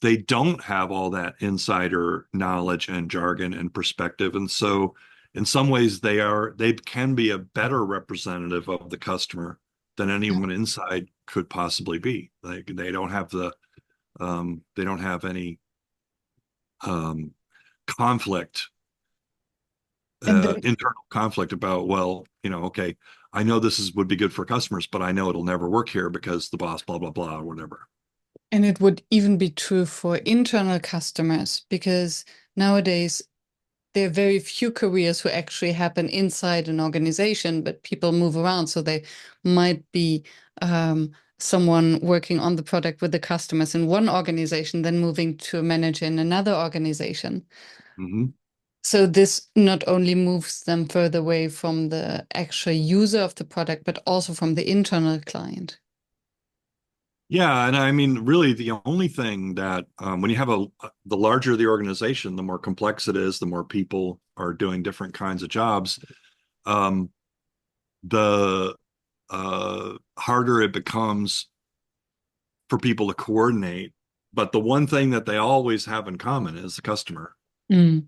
S2: they don't have all that insider knowledge and jargon and perspective. And so in some ways they can be a better representative of the customer than
S1: Yeah.
S2: anyone inside could possibly be. Like they don't have they don't have any um, conflict,
S1: And then,
S2: internal conflict about, well, okay, I know this is would be good for customers, but I know it'll never work here because the boss, blah, blah, blah, or whatever.
S1: and it would even be true for internal customers because nowadays there are very few careers who actually happen inside an organization, but people move around. So they might be someone working on the product with the customers in one organization, then moving to a manager in another organization.
S2: Mhm.
S1: So this not only moves them further away from the actual user of the product, but also from the internal client.
S2: Yeah, and I mean, really, the only thing that when you have the larger the organization, the more complex it is, the more people are doing different kinds of jobs, um, the harder it becomes for people to coordinate. But the one thing that they always have in common is the customer.
S1: Mm.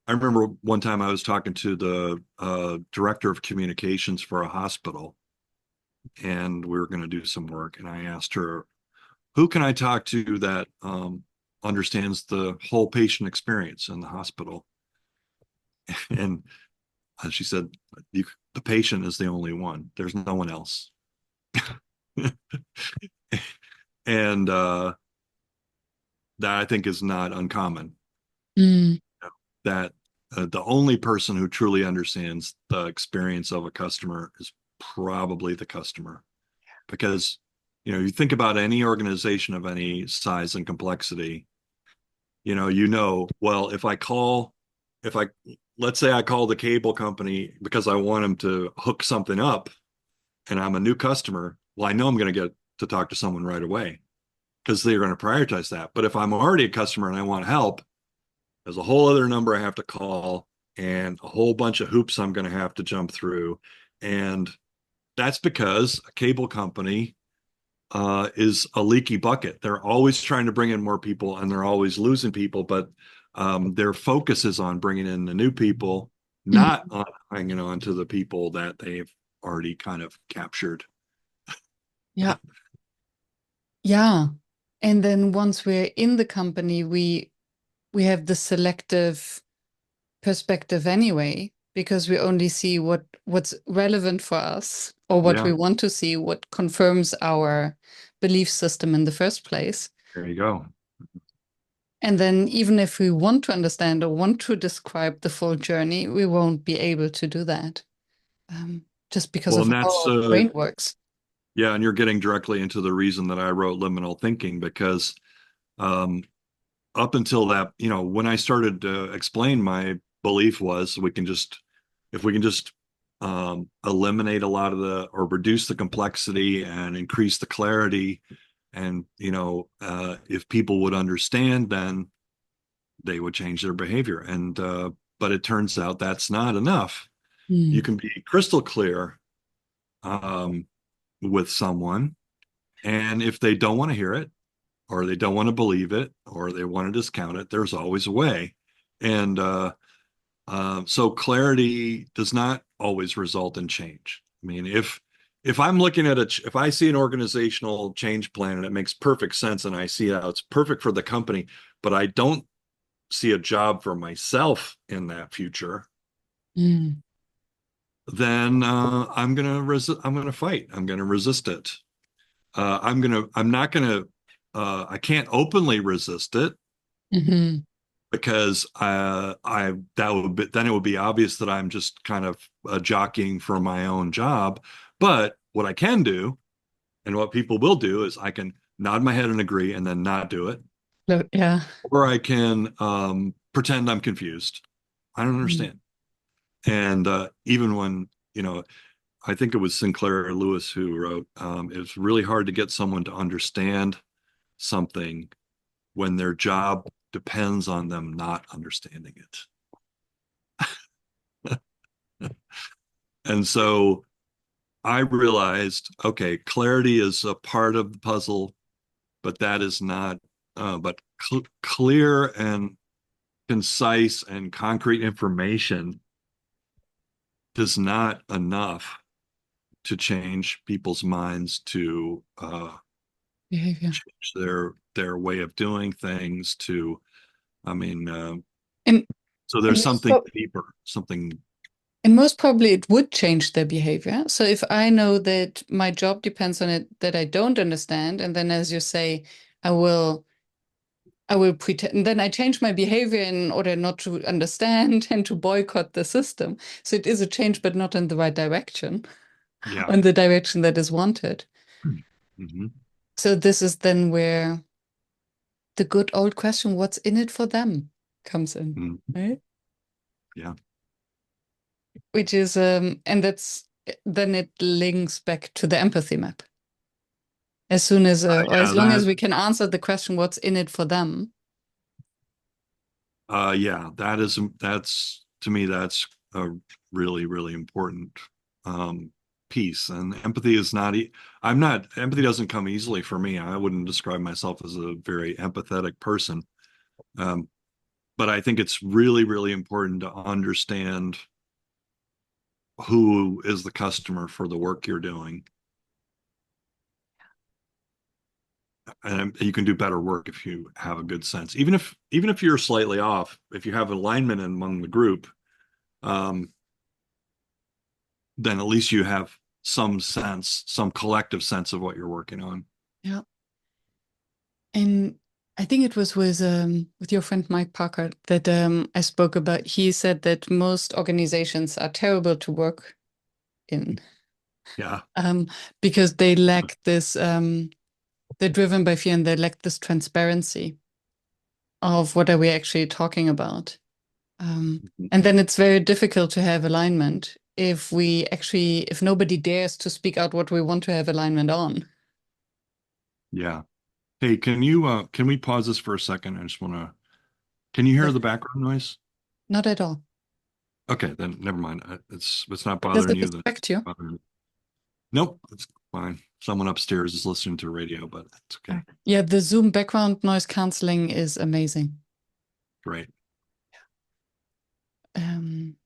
S2: I remember one time I was talking to the director of communications for a hospital, and we were going to do some work, and I asked her, who can I talk to that understands the whole patient experience in the hospital? And she said, the patient is the only one. There's no one else. And that I think is not uncommon.
S1: Mm.
S2: That the only person who truly understands the experience of a customer is probably the customer. Because, you think about any organization of any size and complexity, well, if I, let's say I call the cable company because I want them to hook something up and I'm a new customer, well, I know I'm going to get to talk to someone right away because they're going to prioritize that. But if I'm already a customer and I want help, there's a whole other number I have to call and a whole bunch of hoops I'm going to have to jump through. And that's because a cable company is a leaky bucket. They're always trying to bring in more people and they're always losing people, but their focus is on bringing in the new people, not
S1: Mm.
S2: on hanging on to the people that they've already kind of captured.
S1: Yeah. Yeah. And then once we're in the company, we have the selective perspective anyway, because we only see what's relevant for us or what
S2: Yeah,
S1: we want to see, what confirms our belief system in the first place.
S2: there you go.
S1: And then even if we want to understand or want to describe the full journey, we won't be able to do that just because
S2: Well,
S1: of
S2: and
S1: how
S2: that's
S1: our brain works.
S2: yeah, and you're getting directly into the reason that I wrote liminal thinking because um, up until that, when I started to explain, my belief was if we can just eliminate a lot of or reduce the complexity and increase the clarity, and if people would understand, then they would change their behavior. And but it turns out that's not enough. You
S1: Mm.
S2: can be crystal clear um, with someone, and if they don't want to hear it, or they don't want to believe it, or they want to discount it, there's always a way. And so clarity does not always result in change. I mean, if I'm looking at if I see an organizational change plan and it makes perfect sense and I see how it's perfect for the company, but I don't see a job for myself in that future,
S1: Mm.
S2: then I'm gonna fight. I'm gonna resist it. I'm not gonna I can't openly resist it
S1: Hmm.
S2: because I that would be, then it would be obvious that I'm just kind of jockeying for my own job. But what I can do, and what people will do, is I can nod my head and agree and then not do it,
S1: Yeah.
S2: or I can pretend I'm confused. I don't
S1: Mm.
S2: understand. And even when, I think it was Sinclair Lewis who wrote, it's really hard to get someone to understand something when their job depends on them not understanding it. And so I realized, okay, clarity is a part of the puzzle, but that is not, but clear and concise and concrete information is not enough to change people's minds to
S1: Behavior.
S2: change their way of doing things to, I mean,
S1: And
S2: so
S1: and
S2: there's
S1: most
S2: something deeper, something,
S1: and most probably it would change their behavior. So if I know that my job depends on it that I don't understand, and then as you say, I will I will pretend, and then I change my behavior in order not to understand and to boycott the system. So it is a change, but not in the right direction,
S2: yeah.
S1: in the direction that is wanted.
S2: Hmm.
S1: So this is then where the good old question, what's in it for them, comes in,
S2: Hmm.
S1: right?
S2: Yeah.
S1: Which is, and that's then it links back to the empathy map. As soon as, or
S2: Yeah,
S1: as long as
S2: that,
S1: we can answer the question, what's in it for them?
S2: yeah, that's to me, that's a really, really important um, piece. And empathy is not, I'm not, empathy doesn't come easily for me. I wouldn't describe myself as a very empathetic person. Um, but I think it's really, really important to understand who is the customer for the work you're doing. And you can do better work if you have a good sense. Even if you're slightly off, if you have alignment among the group, um, then at least you have some sense, some collective sense of what you're working on.
S1: Yeah. And I think it was with your friend Mike Parker that I spoke about. He said that most organizations are terrible to work in
S2: Yeah.
S1: um, because they lack this, they're driven by fear and they lack this transparency of what are we actually talking about. And then it's very difficult to have alignment if if nobody dares to speak out what we want to have alignment on.
S2: Yeah. Hey, can we pause this for a second? I just want to, can you hear the
S1: Definitely.
S2: background noise?
S1: Not at all.
S2: Okay, then never mind. It's not
S1: But does
S2: bothering
S1: it
S2: you. Then
S1: distract you?
S2: nope, it's fine. Someone upstairs is listening to radio, but it's okay.
S1: Yeah, the Zoom background noise canceling is amazing.
S2: Great.
S1: Um,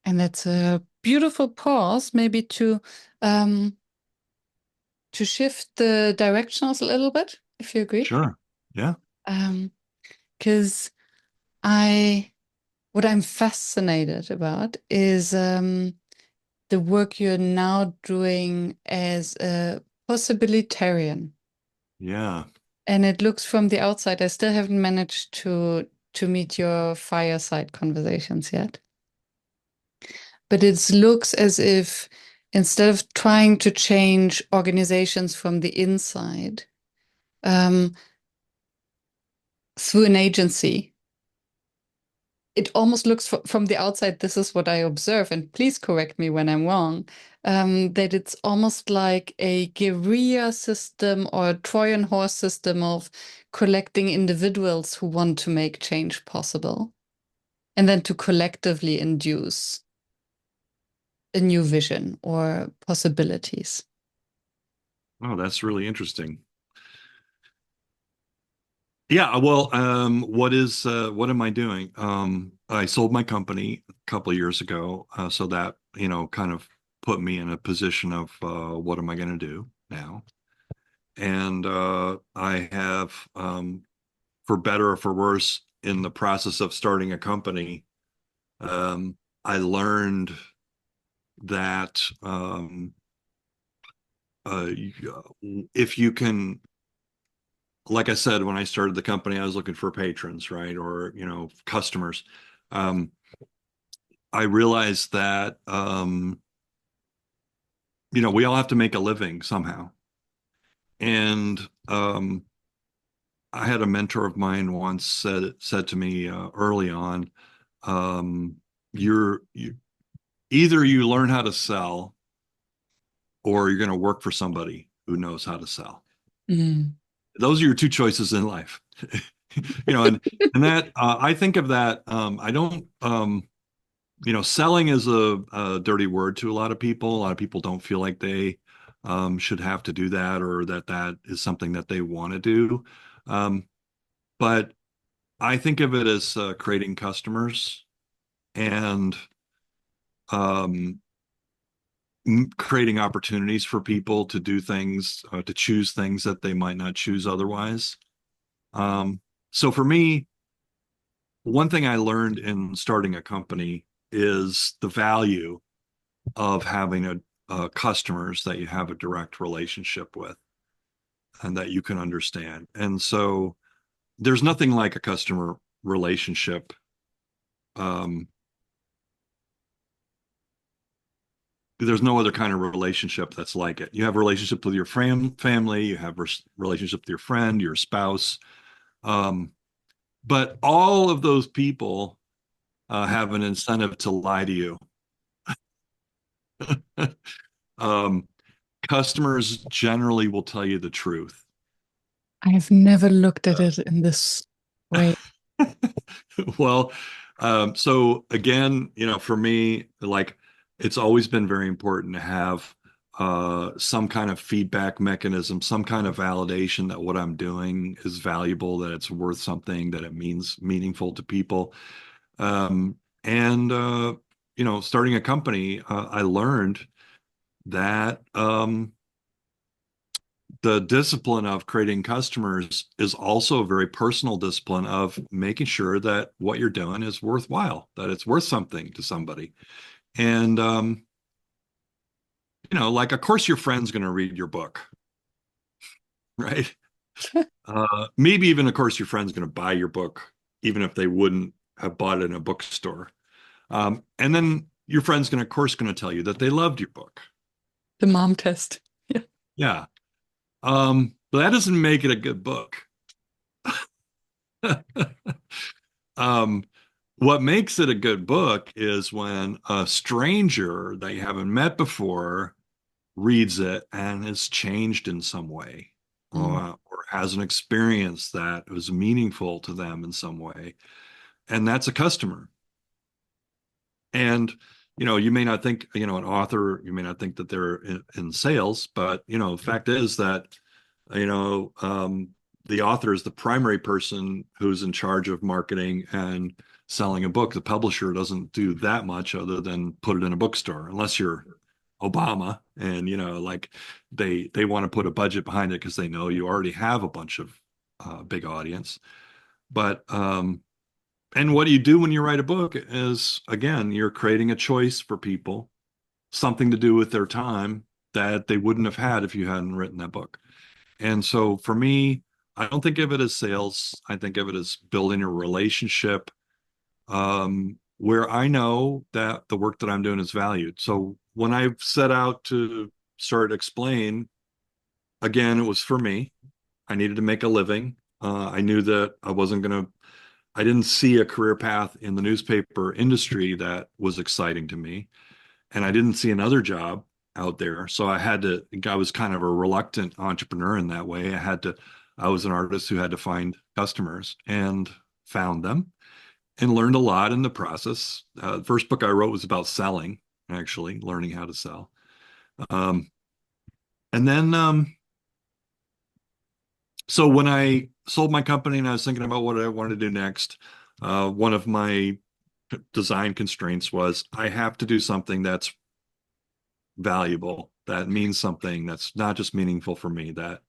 S1: and that's a beautiful pause, maybe um, to shift the directions a little bit, if you agree.
S2: Sure. Yeah.
S1: Because I, what I'm fascinated about is the work you're now doing as a possibilitarian.
S2: Yeah.
S1: And it looks from the outside, I still haven't managed to meet your fireside conversations yet. But it looks as if instead of trying to change organizations from the inside um, through an agency, it almost looks from the outside. This is what I observe, and please correct me when I'm wrong. That it's almost like a guerrilla system or a Trojan horse system of collecting individuals who want to make change possible, and then to collectively induce a new vision or possibilities.
S2: Oh, that's really interesting. Yeah, well, what am I doing? I sold my company a couple of years ago, so that, kind of put me in a position of what am I going to do now? And I have, for better or for worse, in the process of starting a company, I learned that uh, if you can, like I said, when I started the company, I was looking for patrons, right? Or, customers. Um, I realized that, we all have to make a living somehow. And I had a mentor of mine once said to me early on, um, you either you learn how to sell or you're going to work for somebody who knows how to sell.
S1: Mm.
S2: Those are your two choices in life. And that I think of that. I don't selling is a dirty word to a lot of people. A lot of people don't feel like they should have to do that, or that is something that they want to do. Um, but I think of it as creating customers and um, creating opportunities for people to do things, to choose things that they might not choose otherwise. Um, so for me, one thing I learned in starting a company is the value of having customers that you have a direct relationship with and that you can understand. And so there's nothing like a customer relationship. Um, there's no other kind of relationship that's like it. You have a relationship with your family, you have a relationship with your friend, your spouse. Um, but all of those people have an incentive to lie to you. um, Customers generally will tell you the truth.
S1: I've never looked at it in this way.
S2: Well, so again, for me, like it's always been very important to have some kind of feedback mechanism, some kind of validation that what I'm doing is valuable, that it's worth something, that it means meaningful to people. And starting a company, I learned that the discipline of creating customers is also a very personal discipline of making sure that what you're doing is worthwhile, that it's worth something to somebody. And, like, of course, your friend's going to read your book, right? Maybe even, of course, your friend's going to buy your book, even if they wouldn't have bought it in a bookstore. And then your friend's going to, of course, going to tell you that they loved your book.
S1: The mom test. Yeah.
S2: Yeah. But that doesn't make it a good book. Um, what makes it a good book is when a stranger that you haven't met before reads it and is changed in some way,
S1: Mm.
S2: or has an experience that was meaningful to them in some way. And that's a customer. And, you may not think, an author, you may not think that they're in sales, but, the fact is that, you know, um, the author is the primary person who's in charge of marketing and selling a book. The publisher doesn't do that much other than put it in a bookstore, unless you're Obama and, like they want to put a budget behind it because they know you already have a bunch of big audience. But and what you do when you write a book is, again, you're creating a choice for people, something to do with their time that they wouldn't have had if you hadn't written that book. And so for me, I don't think of it as sales. I think of it as building a relationship where I know that the work that I'm doing is valued. So when I set out to start Explain, again, it was for me. I needed to make a living. I knew that I didn't see a career path in the newspaper industry that was exciting to me. And I didn't see another job out there. So I was kind of a reluctant entrepreneur in that way. I was an artist who had to find customers and found them and learned a lot in the process. The first book I wrote was about selling, actually, learning how to sell. Um, and then, so when I sold my company and I was thinking about what I wanted to do next, one of my design constraints was I have to do something that's valuable, that means something, that's not just meaningful for me, that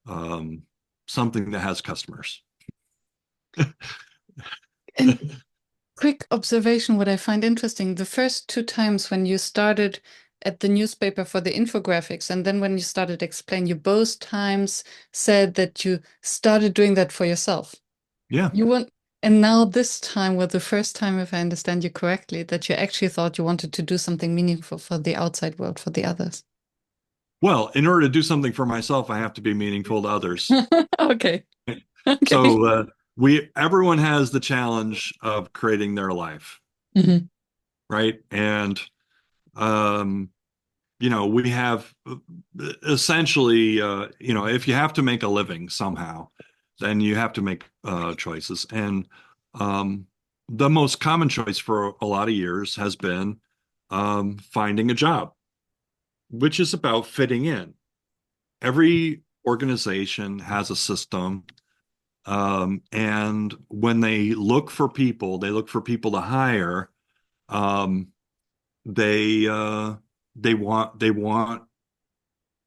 S2: um, something that has customers.
S1: And quick observation, what I find interesting, the first two times when you started at the newspaper for the infographics, and then when you started Explain, you both times said that you started doing that for yourself.
S2: Yeah.
S1: You want, and now this time was the first time, if I understand you correctly, that you actually thought you wanted to do something meaningful for the outside world, for the others.
S2: Well, in order to do something for myself, I have to be meaningful to others.
S1: Okay. Okay.
S2: So we everyone has the challenge of creating their life,
S1: Hmm.
S2: right? And um, we have essentially, if you have to make a living somehow, then you have to make choices. And um, the most common choice for a lot of years has been finding a job, which is about fitting in. Every organization has a system. And when they look for people to hire. Um, they want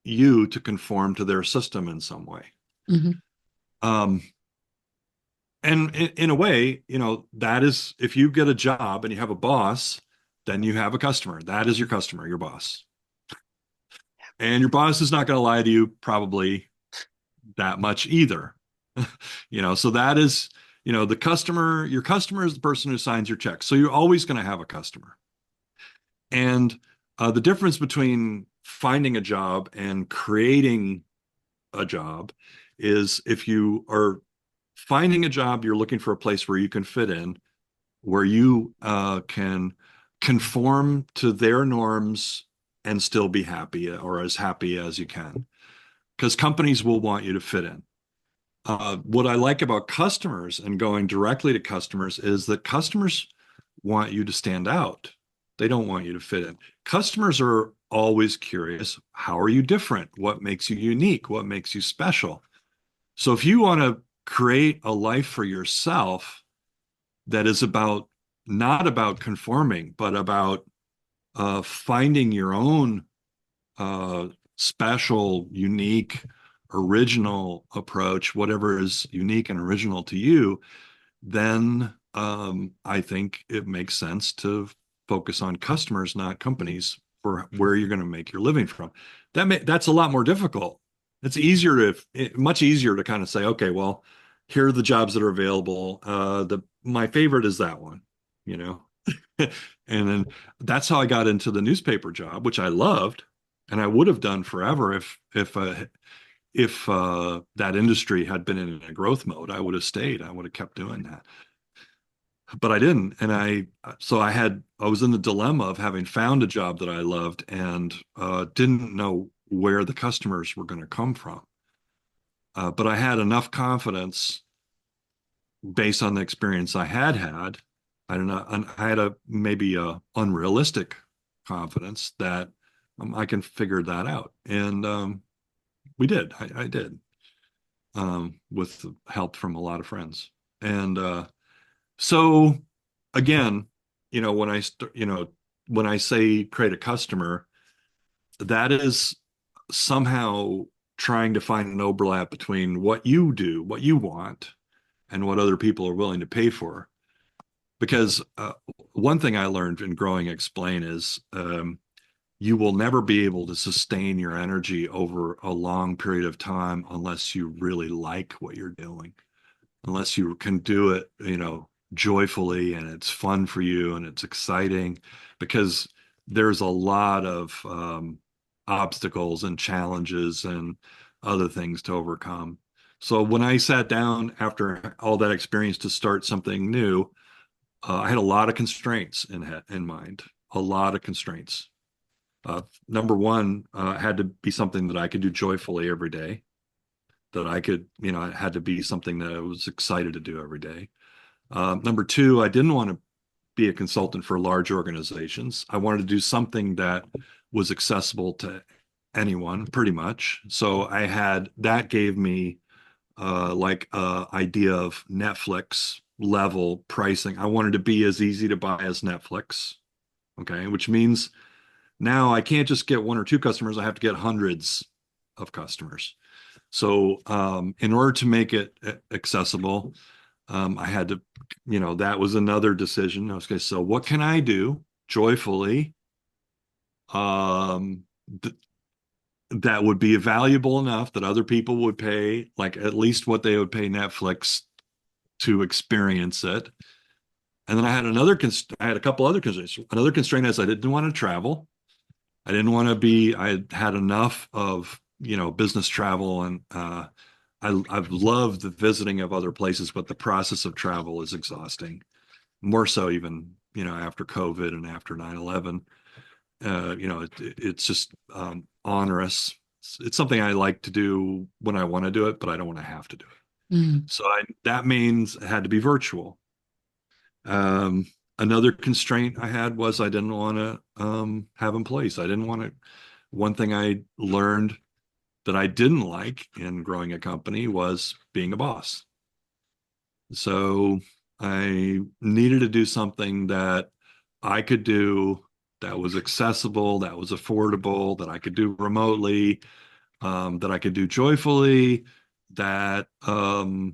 S2: you to conform to their system in some way.
S1: Hmm.
S2: Um, and in a way, that is if you get a job and you have a boss, then you have a customer. That is your customer, your boss. And your boss is not going to lie to you probably that much either. So that is, the customer, your customer is the person who signs your check. So you're always going to have a customer. And the difference between finding a job and creating a job is if you are finding a job, you're looking for a place where you can fit in, where you can conform to their norms and still be happy or as happy as you can. Because companies will want you to fit in. What I like about customers and going directly to customers is that customers want you to stand out. They don't want you to fit in. Customers are always curious. How are you different? What makes you unique? What makes you special? So if you want to create a life for yourself that is not about conforming, but about finding your own uh, special, unique, original approach, whatever is unique and original to you, then I think it makes sense to focus on customers, not companies, for where you're going to make your living from. That's a lot more difficult. Much easier to kind of say, okay, well, here are the jobs that are available. My favorite is that one, you know. And then that's how I got into the newspaper job, which I loved, and I would have done forever if that industry had been in a growth mode. I would have stayed. I would have kept doing that, but I didn't. And I was in the dilemma of having found a job that I loved and didn't know where the customers were going to come from. But I had enough confidence based on the experience I had had. I don't know. I had a maybe a unrealistic confidence that I can figure that out. And we did. I did with help from a lot of friends. And so again, when I say create a customer, that is somehow trying to find an overlap between what you do, what you want, and what other people are willing to pay for. Because one thing I learned in growing Explain is you will never be able to sustain your energy over a long period of time unless you really like what you're doing, unless you can do it, joyfully and it's fun for you and it's exciting, because there's a lot of obstacles and challenges and other things to overcome. So when I sat down after all that experience to start something new, I had a lot of constraints in mind, a lot of constraints. Number one, had to be something that I could do joyfully every day, that I could, it had to be something that I was excited to do every day. Number two, I didn't want to be a consultant for large organizations. I wanted to do something that was accessible to anyone, pretty much. So that gave me like idea of Netflix level pricing. I wanted to be as easy to buy as Netflix. Okay, which means now I can't just get one or two customers. I have to get hundreds of customers. So in order to make it accessible, I had to, that was another decision. Okay, so what can I do joyfully um, th that would be valuable enough that other people would pay, like at least what they would pay Netflix to experience it. And then I had a couple other constraints. Another constraint is I didn't want to travel. I didn't want to be, I had enough of, business travel, and I've loved the visiting of other places, but the process of travel is exhausting. More so even, after COVID and after 9/11. It's just onerous. It's something I like to do when I want to do it, but I don't want to have to do it.
S1: Mm.
S2: So that means it had to be virtual. Um, Another constraint I had was I didn't want to have employees. I didn't want to. One thing I learned that I didn't like in growing a company was being a boss. So I needed to do something that I could do, that was accessible, that was affordable, that I could do remotely, that I could do joyfully, that people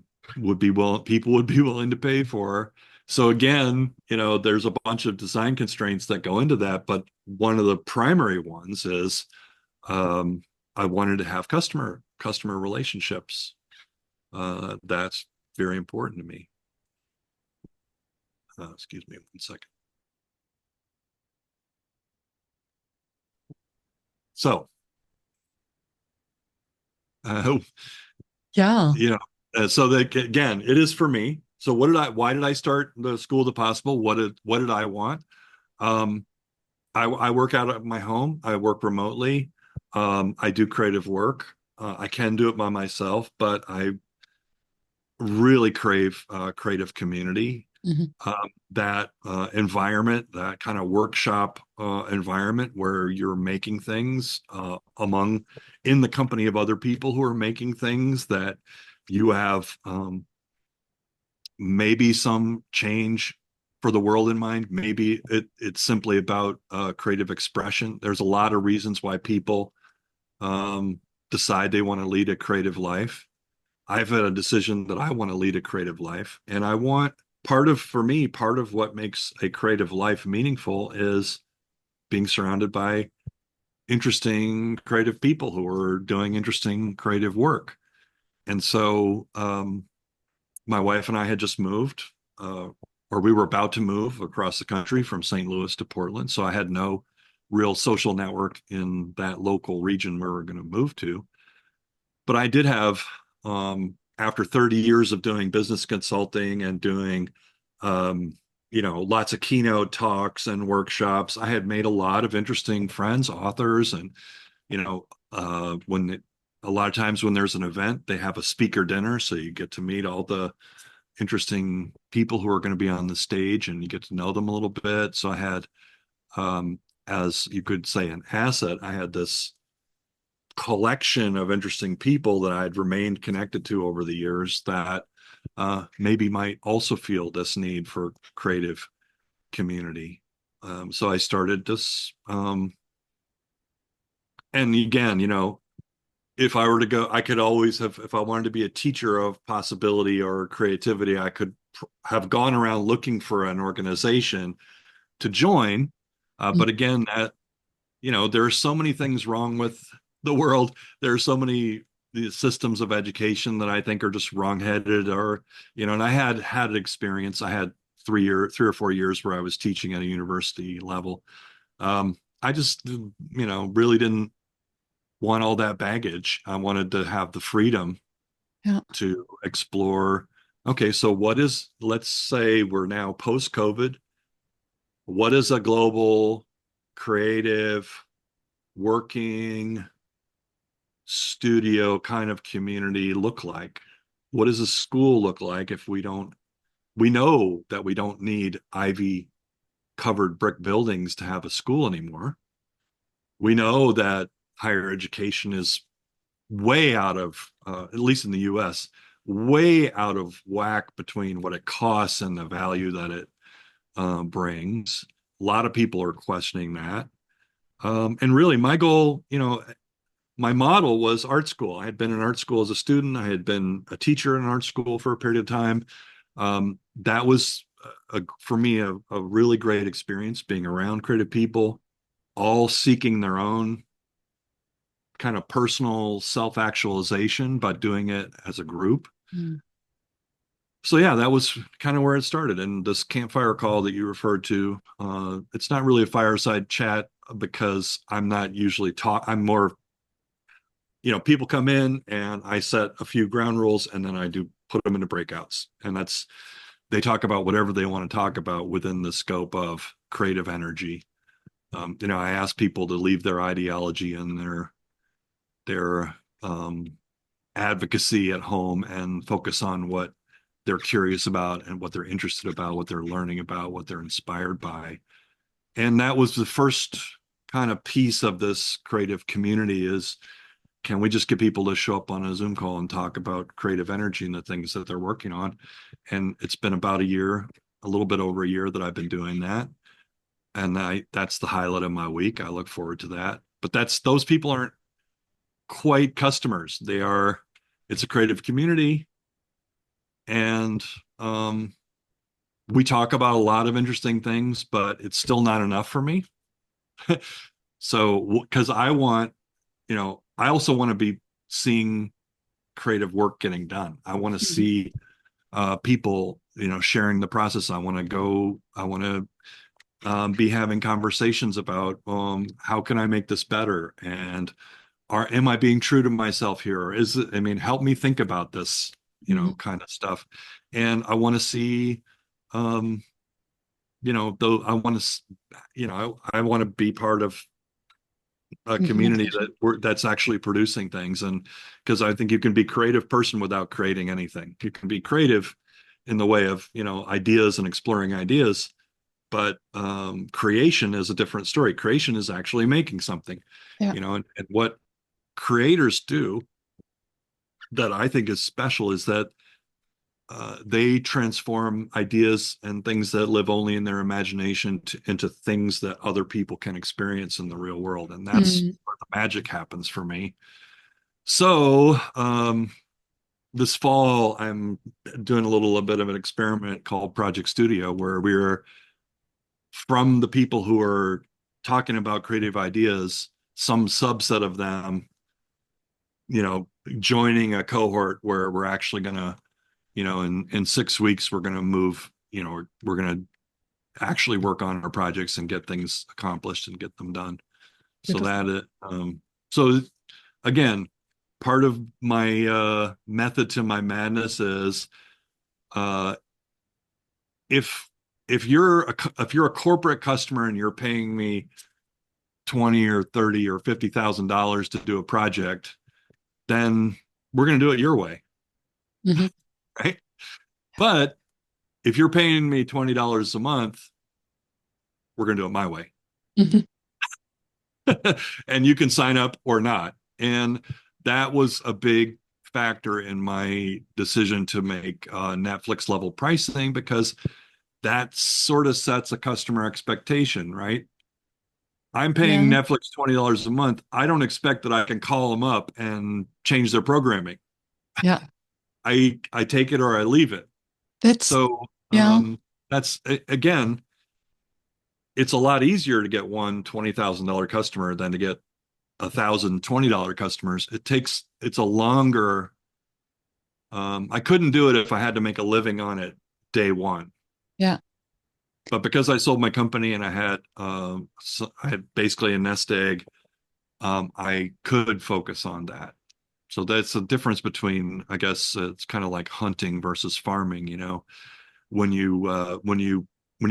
S2: would be willing to pay for. So again, there's a bunch of design constraints that go into that, but one of the primary ones is um, I wanted to have customer relationships. That's very important to me. Excuse me 1 second. So, uh,
S1: Yeah.
S2: you know, so that again, it is for me. So why did I start the School of the Possible? What did I want? Um, I work out of my home. I work remotely. I do creative work. I can do it by myself, but I really crave creative community.
S1: Mhm.
S2: That environment, that kind of workshop environment where you're making things in the company of other people who are making things, that you have maybe some change for the world in mind. Maybe it's simply about creative expression. There's a lot of reasons why people um, decide they want to lead a creative life. I've had a decision that I want to lead a creative life, and I want for me, part of what makes a creative life meaningful is being surrounded by interesting creative people who are doing interesting creative work. And so, my wife and I had just moved, uh, or we were about to move across the country from St. Louis to Portland. So I had no real social network in that local region where we're going to move to. But I did have, after 30 years of doing business consulting and doing, um, lots of keynote talks and workshops, I had made a lot of interesting friends, authors, and, a lot of times when there's an event, they have a speaker dinner. So you get to meet all the interesting people who are going to be on the stage and you get to know them a little bit. So I had, as you could say, an asset, I had this collection of interesting people that I'd remained connected to over the years that maybe might also feel this need for creative community. So I started this. And again, if I were to go, I could always have, if I wanted to be a teacher of possibility or creativity, I could have gone around looking for an organization to join.
S1: Mm.
S2: But again, there are so many things wrong with the world. There are so many the systems of education that I think are just wrongheaded, or, and I had experience. I had 3 or 4 years where I was teaching at a university level. I just, really didn't want all that baggage. I wanted to have the freedom
S1: Yeah.
S2: to explore. Okay, so let's say we're now post COVID. What is a global creative working studio kind of community look like? What does a school look like if we know that we don't need ivy covered brick buildings to have a school anymore. We know that higher education is way out of, at least in the US, way out of whack between what it costs and the value that it brings. A lot of people are questioning that. And really, my goal, my model was art school. I had been in art school as a student. I had been a teacher in art school for a period of time. That was, for me, a really great experience being around creative people, all seeking their own kind of personal self-actualization, but doing it as a group.
S1: Mm.
S2: So yeah, that was kind of where it started. And this campfire call that you referred to, it's not really a fireside chat because I'm not usually I'm more, people come in and I set a few ground rules and then I do put them into breakouts. And they talk about whatever they want to talk about within the scope of creative energy. I ask people to leave their ideology and their advocacy at home and focus on what they're curious about and what they're interested about, what they're learning about, what they're inspired by. And that was the first kind of piece of this creative community is, can we just get people to show up on a Zoom call and talk about creative energy and the things that they're working on? And it's been about a year, a little bit over a year that I've been doing that. And that's the highlight of my week. I look forward to that. But those people aren't quite customers. It's a creative community. And we talk about a lot of interesting things, but it's still not enough for me. So, because I also want to be seeing creative work getting done. I want to
S1: Mhm.
S2: see people, sharing the process. I want to be having conversations about how can I make this better, and am I being true to myself here? Or help me think about this,
S1: Mhm.
S2: kind of stuff. And I want to see, um, though I want to, I want to be part of a community
S1: Implementation.
S2: that's actually producing things. And because I think you can be a creative person without creating anything. You can be creative in the way of, ideas and exploring ideas, but creation is a different story. Creation is actually making something,
S1: Yeah.
S2: and what creators do that I think is special is that they transform ideas and things that live only in their imagination into things that other people can experience in the real world. And that's
S1: Mm.
S2: where the magic happens for me. So, this fall, I'm doing a bit of an experiment called Project Studio, where we're from the people who are talking about creative ideas, some subset of them, joining a cohort where we're actually going to, in 6 weeks, we're going to move, we're going to actually work on our projects and get things accomplished and get them done. So
S1: Beautiful.
S2: so again, part of my method to my madness is uh, if if you're a corporate customer and you're paying me 20 or 30 or $50,000 to do a project, then we're going to do it your way,
S1: Hmm.
S2: right? But if you're paying me $20 a month, we're going to do it my way.
S1: Hmm.
S2: And you can sign up or not. And that was a big factor in my decision to make Netflix level pricing, because that sort of sets a customer expectation, right? I'm paying
S1: Yeah.
S2: Netflix $20 a month. I don't expect that I can call them up and change their programming.
S1: Yeah.
S2: I take it or I leave it.
S1: That's,
S2: So
S1: yeah.
S2: that's again, it's a lot easier to get one $20,000 customer than to get 1,020 dollar customers. It's a longer. I couldn't do it if I had to make a living on it day one.
S1: Yeah.
S2: But because I sold my company and I had basically a nest egg, I could focus on that. So that's the difference between, I guess, it's kind of like hunting versus farming. When you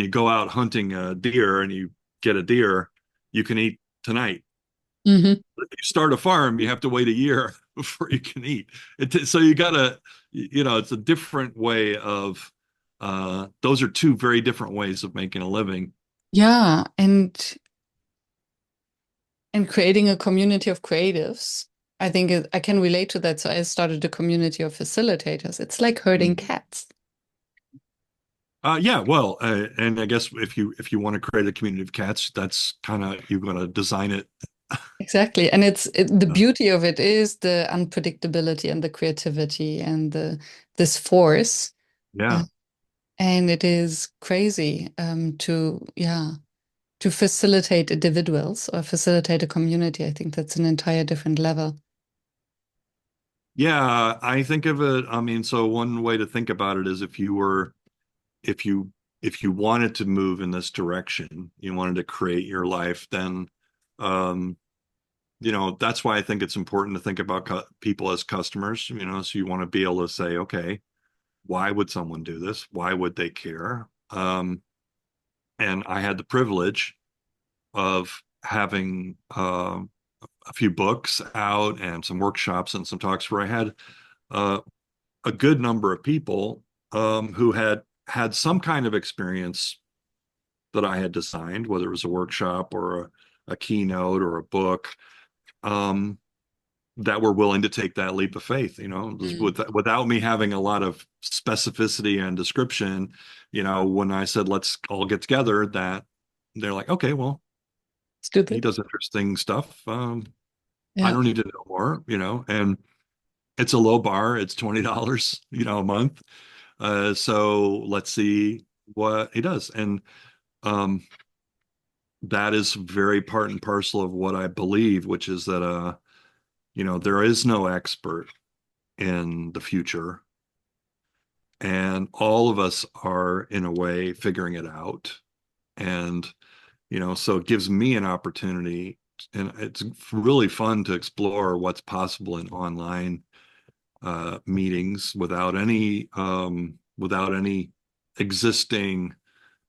S2: go out hunting a deer and you get a deer, you can eat tonight.
S1: Hmm.
S2: If you start a farm, you have to wait a year before you can eat. So you gotta, it's a different way of. Those are two very different ways of making a living.
S1: Yeah. And creating a community of creatives. I think I can relate to that. So I started a community of facilitators. It's like herding
S2: Mm.
S1: cats.
S2: Yeah, well, and I guess if you want to create a community of cats, that's kind of you're going to design it.
S1: Exactly. And the
S2: Uh,
S1: beauty of it is the unpredictability and the creativity and this force. Uh,
S2: yeah,
S1: and it is crazy to facilitate individuals or facilitate a community. I think that's an entire different level.
S2: yeah. I think of it. I mean, so one way to think about it is if you wanted to move in this direction, you wanted to create your life, then Um, that's why I think it's important to think about people as customers, so you want to be able to say, okay, why would someone do this? Why would they care? And I had the privilege of having a few books out and some workshops and some talks where I had uh, a good number of people who had had some kind of experience that I had designed, whether it was a workshop or a keynote or a book, um, that were willing to take that leap of faith,
S1: Mm.
S2: without me having a lot of specificity and description, when I said, let's all get together, that they're like, okay, well,
S1: Let's do
S2: he
S1: that.
S2: does interesting stuff. I
S1: Yeah.
S2: don't need to know more, and it's a low bar. It's $20, a month. So let's see what he does. And um, that is very part and parcel of what I believe, which is that, there is no expert in the future. And all of us are, in a way, figuring it out. And, so it gives me an opportunity. And it's really fun to explore what's possible in online meetings without any existing.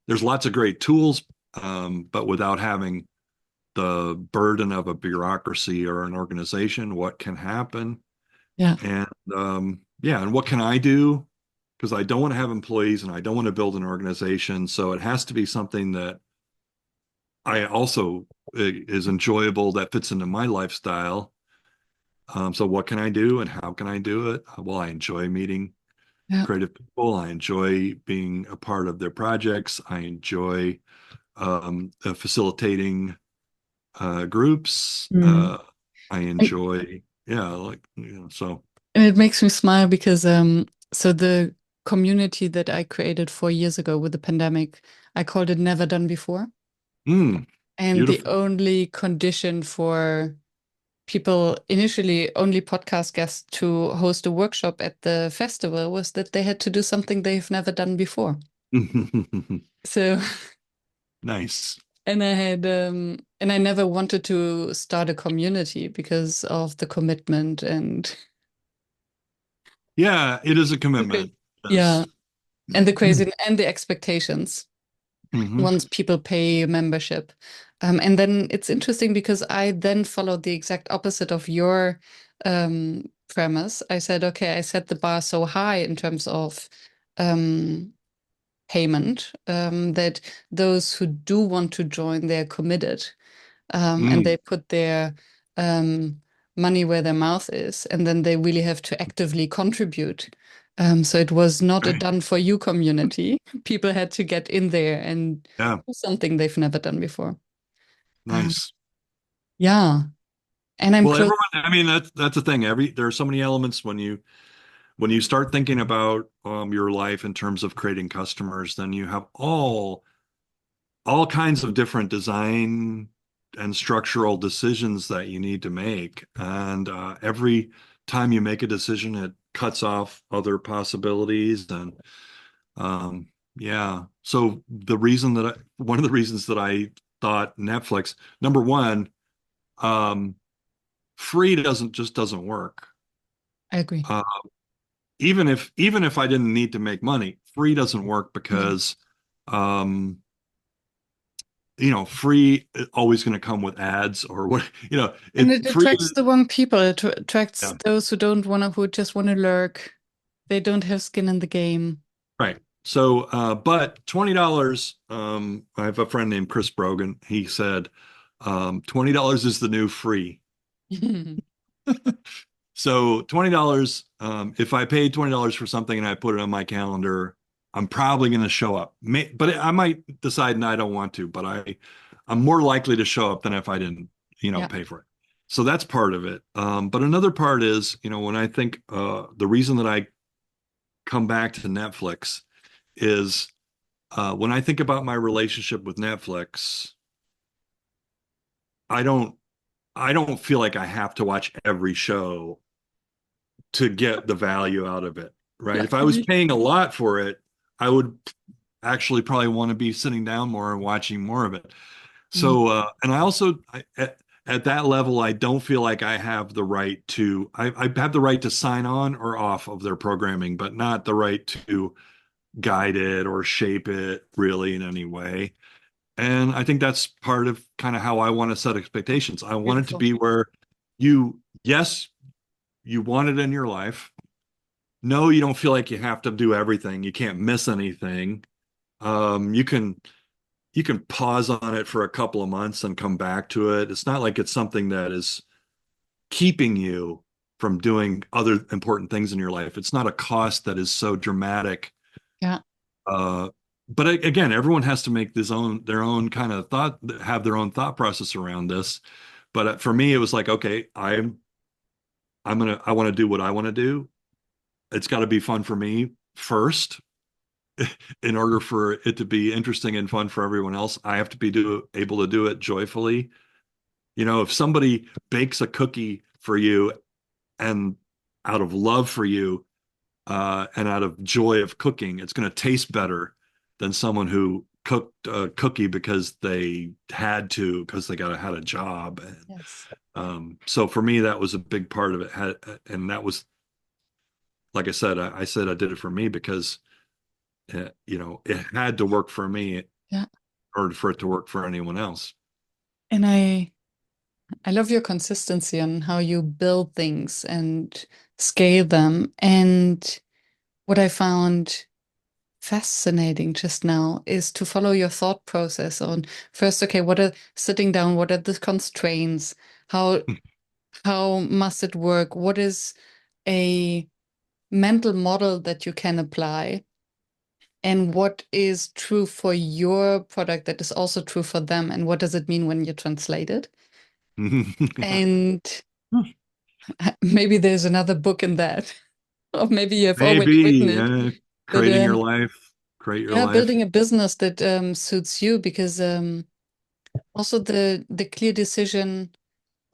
S2: There's lots of great tools, but without having the burden of a bureaucracy or an organization, what can happen?
S1: Yeah.
S2: And yeah, and what can I do? Because I don't want to have employees and I don't want to build an organization. So it has to be something that I also is enjoyable, that fits into my lifestyle. So what can I do and how can I do it? Well, I enjoy meeting
S1: Yeah.
S2: creative people. I enjoy being a part of their projects. I enjoy facilitating groups.
S1: Mm.
S2: I
S1: And,
S2: enjoy, yeah, like, so.
S1: and it makes me smile because so the community that I created 4 years ago with the pandemic, I called it never done before.
S2: Mm,
S1: And the
S2: beautiful.
S1: only condition for people, initially only podcast guests, to host a workshop at the festival was that they had to do something they've never done before. So,
S2: Nice.
S1: and I never wanted to start a community because of the commitment and
S2: Yeah, it is a
S1: okay.
S2: commitment.
S1: Yeah,
S2: Yes.
S1: and the crazy and the expectations
S2: Hmm.
S1: once people pay membership. And then it's interesting because I then followed the exact opposite of your premise. I said, okay, I set the bar so high in terms of um, payment that those who do want to join, they're committed, and they
S2: Mm,
S1: put their um, money where their mouth is, and then they really have to actively contribute. So it was not a
S2: right.
S1: done for you community. People had to get in there and
S2: Yeah,
S1: do something they've never done before. Um,
S2: nice.
S1: yeah, and I'm
S2: Well,
S1: close.
S2: everyone, I mean, that's the thing. There are so many elements when you start thinking about your life in terms of creating customers, then you have all kinds of different design and structural decisions that you need to make. And every time you make a decision, it cuts off other possibilities. And yeah, so one of the reasons that I thought Netflix, number one, um, free doesn't work.
S1: I agree.
S2: Uh, even if I didn't need to make money, free doesn't work
S1: Mhm.
S2: because um, free always going to come with ads or what,
S1: And
S2: it
S1: it
S2: free.
S1: attracts the wrong people. It attracts
S2: Yeah,
S1: those who don't want to, who just want to lurk. They don't have skin in the game.
S2: right. So, but $20, I have a friend named Chris Brogan. He said, $20 is the new free. So $20, if I paid $20 for something and I put it on my calendar, I'm probably going to show up. But I might decide and I don't want to, but I'm more likely to show up than if I didn't,
S1: Yeah,
S2: pay for it. So that's part of it. But another part is, when I think the reason that I come back to Netflix is when I think about my relationship with Netflix, I don't I don't feel like I have to watch every show to get the value out of it, right? If I was
S1: luckily.
S2: paying a lot for it, I would actually probably want to be sitting down more and watching more of it.
S1: Mm.
S2: And I also, at that level, I don't feel like I have the right to, I have the right to sign on or off of their programming, but not the right to guide it or shape it really in any way. And I think that's part of kind of how I want to set expectations. I want it to
S1: Beautiful.
S2: be where yes, you want it in your life. No, you don't feel like you have to do everything. You can't miss anything. You can pause on it for a couple of months and come back to it. It's not like it's something that is keeping you from doing other important things in your life. It's not a cost that is so dramatic.
S1: Yeah.
S2: Uh, but again, everyone has to make their own kind of thought, have their own thought process around this. But for me, it was like, okay, I want to do what I want to do. It's got to be fun for me first. In order for it to be interesting and fun for everyone else, I have to be able to do it joyfully. If somebody bakes a cookie for you and out of love for you, and out of joy of cooking, it's going to taste better than someone who cooked a cookie because they had to, because they had a job.
S1: Yes.
S2: So for me, that was a big part of it. And that was, like I said, I said I did it for me because, it had to work for me in
S1: Yeah.
S2: order for it to work for anyone else.
S1: And I love your consistency on how you build things and scale them. And what I found fascinating just now is to follow your thought process on first, okay, sitting down, what are the constraints? How how must it work? What is a mental model that you can apply? And what is true for your product that is also true for them? And what does it mean when you translate it? And maybe there's another book in that, or maybe you have already written
S2: Maybe,
S1: it. But
S2: creating your life, create your
S1: yeah,
S2: life.
S1: building a business that suits you, because also the clear decision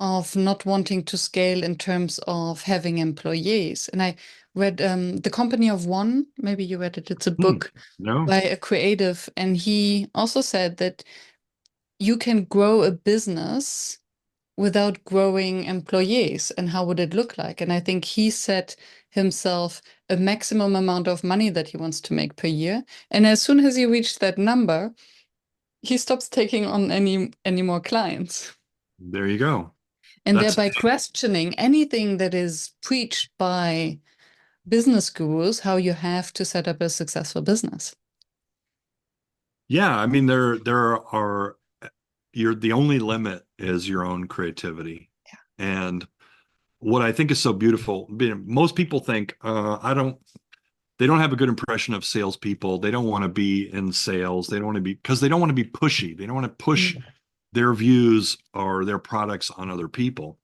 S1: of not wanting to scale in terms of having employees. And I read The Company of One. Maybe you read it. It's a
S2: Hmm.
S1: book
S2: No.
S1: by a creative, and he also said that you can grow a business without growing employees, and how would it look like? And I think he set himself a maximum amount of money that he wants to make per year, and as soon as he reached that number, he stops taking on any more clients,
S2: There you go.
S1: and
S2: That's
S1: thereby questioning anything that is preached by business gurus, how you have to set up a successful business.
S2: Yeah, I mean there are you're the only limit is your own creativity. And what I think is so beautiful, most people think they don't have a good impression of salespeople. They don't want to be in sales. They don't want to be because they don't want to be pushy. They don't want to push
S1: Mm.
S2: their views or their products on other people.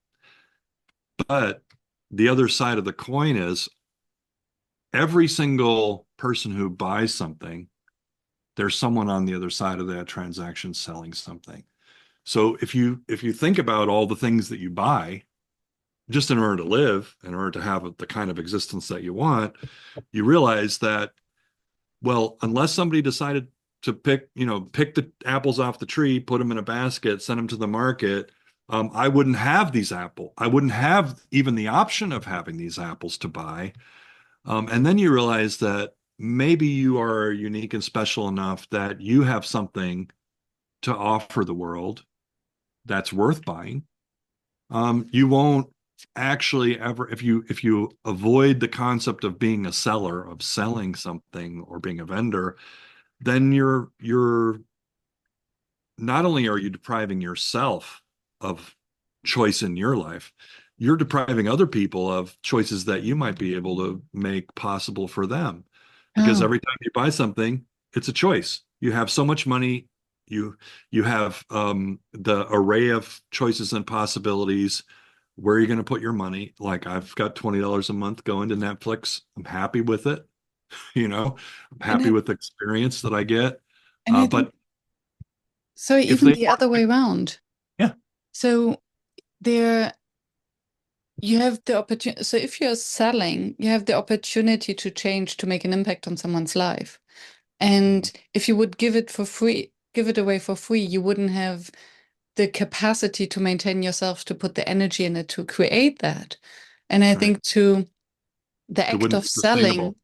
S2: But the other side of the coin is every single person who buys something, there's someone on the other side of that transaction selling something. So if you think about all the things that you buy just in order to live, in order to have the kind of existence that you want, you realize that, well, unless somebody decided to pick the apples off the tree, put them in a basket, send them to the market, I wouldn't have these apples. I wouldn't have even the option of having these apples to buy. And then you realize that maybe you are unique and special enough that you have something to offer the world that's worth buying. You won't actually ever, if you avoid the concept of being a seller, of selling something or being a vendor, then you're not only are you depriving yourself of choice in your life, you're depriving other people of choices that you might be able to make possible for them. Because
S1: Oh,
S2: every time you buy something, it's a choice. You have so much money, you you have the array of choices and possibilities. Where are you going to put your money? Like I've got $20 a month going to Netflix. I'm happy with it. I'm
S1: and
S2: happy with the experience that I get.
S1: I think
S2: But
S1: so,
S2: if
S1: even
S2: they
S1: the other way around.
S2: yeah.
S1: So there you have the opportunity. So if you're selling, you have the opportunity to change, to make an impact on someone's life. And if you would give it for free, give it away for free. You wouldn't have the capacity to maintain yourself, to put the energy in it, to create that. And I
S2: Right.
S1: think to the
S2: It
S1: act
S2: wouldn't
S1: of
S2: be sustainable.
S1: selling,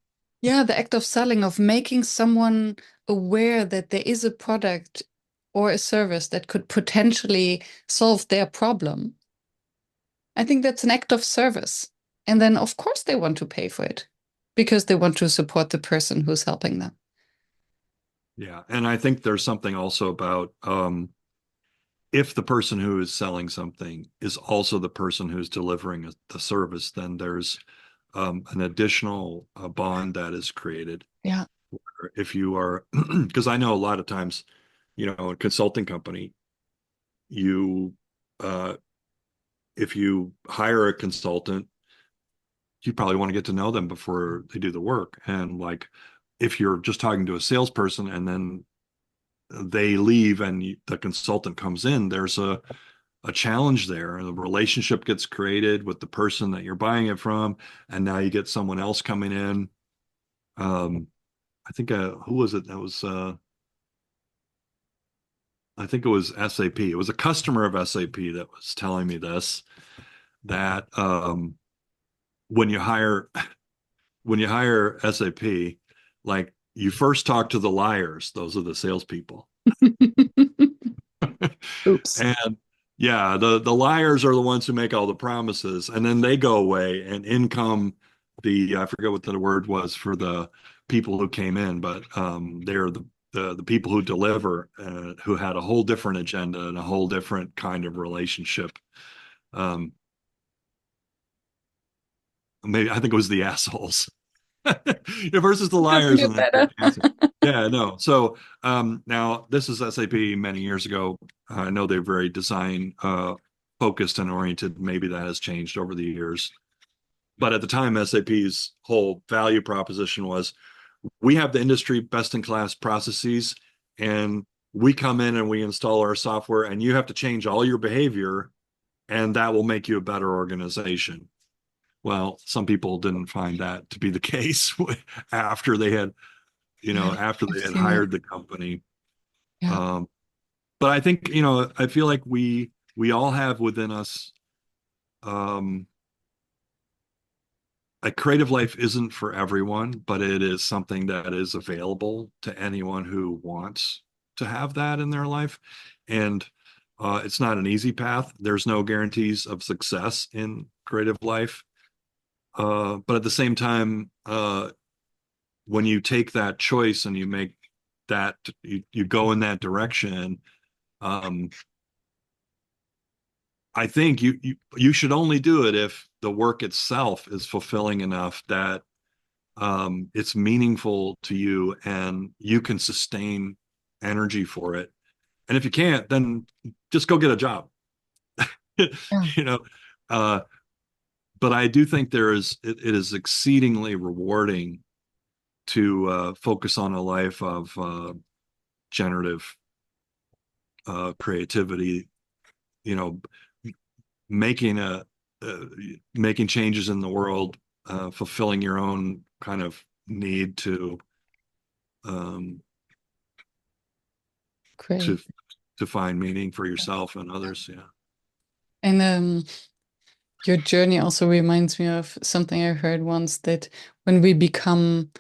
S1: yeah, the act of selling, of making someone aware that there is a product or a service that could potentially solve their problem. I think that's an act of service. And then, of course, they want to pay for it because they want to support the person who's helping them.
S2: Yeah. And I think there's something also about if the person who is selling something is also the person who's delivering the service, then there's an additional bond that is created.
S1: Yeah.
S2: If you are, because I know a lot of times, a consulting company, you, uh, if you hire a consultant, you probably want to get to know them before they do the work. And like, if you're just talking to a salesperson and then they leave and the consultant comes in, there's a challenge there. The relationship gets created with the person that you're buying it from, and now you get someone else coming in. Um, I think who was it? That was I think it was SAP. It was a customer of SAP that was telling me this that when you hire when you hire SAP, like you first talk to the liars. Those are the salespeople.
S1: Oops.
S2: And yeah, the liars are the ones who make all the promises, and then they go away, and in come I forget what the word was for the people who came in, but they're the people who deliver, who had a whole different agenda and a whole different kind of relationship. Um, Maybe I think it was the assholes. Versus the
S1: Doesn't
S2: liars
S1: get
S2: and
S1: better.
S2: the yeah, no. So now this is SAP many years ago. I know they're very design focused and oriented. Maybe that has changed over the years. But at the time, SAP's whole value proposition was we have the industry best in class processes, and we come in and we install our software, and you have to change all your behavior, and that will make you a better organization. Well, some people didn't find that to be the case after they had,
S1: Yeah,
S2: after
S1: I've
S2: they had
S1: seen that.
S2: hired the company.
S1: Yeah.
S2: Um, but I think, I feel like we all have within us um, a creative life isn't for everyone, but it is something that is available to anyone who wants to have that in their life. And it's not an easy path. There's no guarantees of success in creative life. But at the same time, when you take that choice and you make you go in that direction, um, I think you should only do it if the work itself is fulfilling enough that it's meaningful to you and you can sustain energy for it. And if you can't, then just go get a job.
S1: Yeah.
S2: you know, uh, but I do think it is exceedingly rewarding to focus on a life of generative creativity, you know, making a uh, making changes in the world, fulfilling your own kind of need um, to
S1: Great.
S2: to find meaning for yourself and others. Yeah.
S1: And your journey also reminds me of something I heard once, that when we become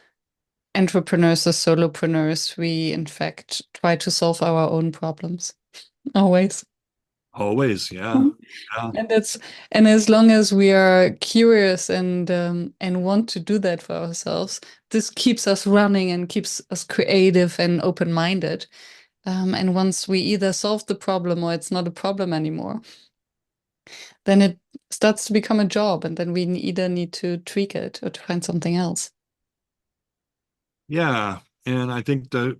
S1: entrepreneurs or solopreneurs, we in fact try to solve our own problems. Always.
S2: Always. Yeah.
S1: Mhm.
S2: Yeah.
S1: And that's, and as long as we are curious and want to do that for ourselves, this keeps us running and keeps us creative and open-minded. And once we either solve the problem or it's not a problem anymore, then it starts to become a job, and then we either need to tweak it or to find something else.
S2: Yeah. And I think that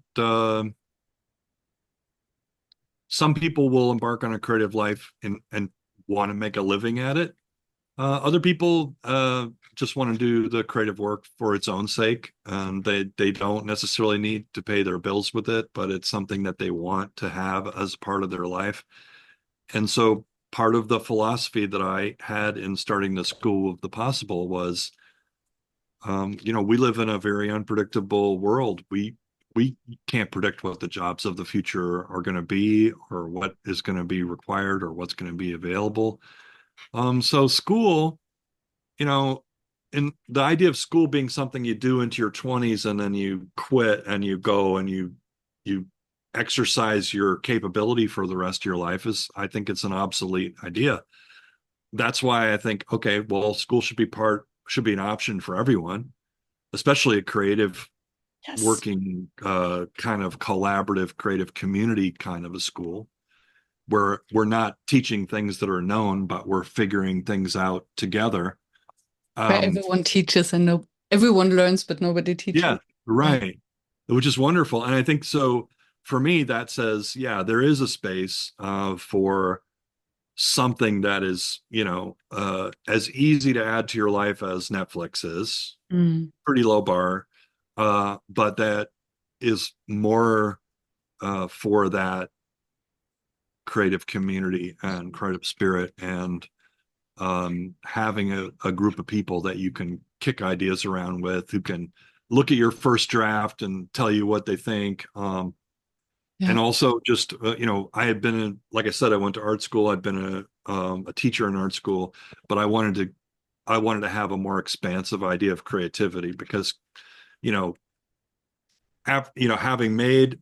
S2: some people will embark on a creative life and want to make a living at it. Other people just want to do the creative work for its own sake. They don't necessarily need to pay their bills with it, but it's something that they want to have as part of their life. And so part of the philosophy that I had in starting the School of the Possible was, we live in a very unpredictable world. we can't predict what the jobs of the future are going to be, or what is going to be required, or what's going to be available. So school, you know, and the idea of school being something you do into your 20s and then you quit and you go and you exercise your capability for the rest of your life is, I think it's an obsolete idea. That's why I think, okay, well, school should be an option for everyone, especially a creative
S1: Yes.
S2: working kind of collaborative creative community kind of a school where we're not teaching things that are known, but we're figuring things out together.
S1: Where
S2: um,
S1: everyone teaches and no everyone learns, but nobody teaches.
S2: yeah,
S1: Yeah.
S2: right, which is wonderful. And I think so for me that says, yeah, there is a space for something that is, as easy to add to your life as Netflix is,
S1: Mm.
S2: pretty low bar, but that is more for that creative community and creative spirit, and having a group of people that you can kick ideas around with, who can look at your first draft and tell you what they think.
S1: Yeah.
S2: And also just, I had been in, like I said, I went to art school. I'd been a teacher in art school, but I wanted to have a more expansive idea of creativity because, you know, having made,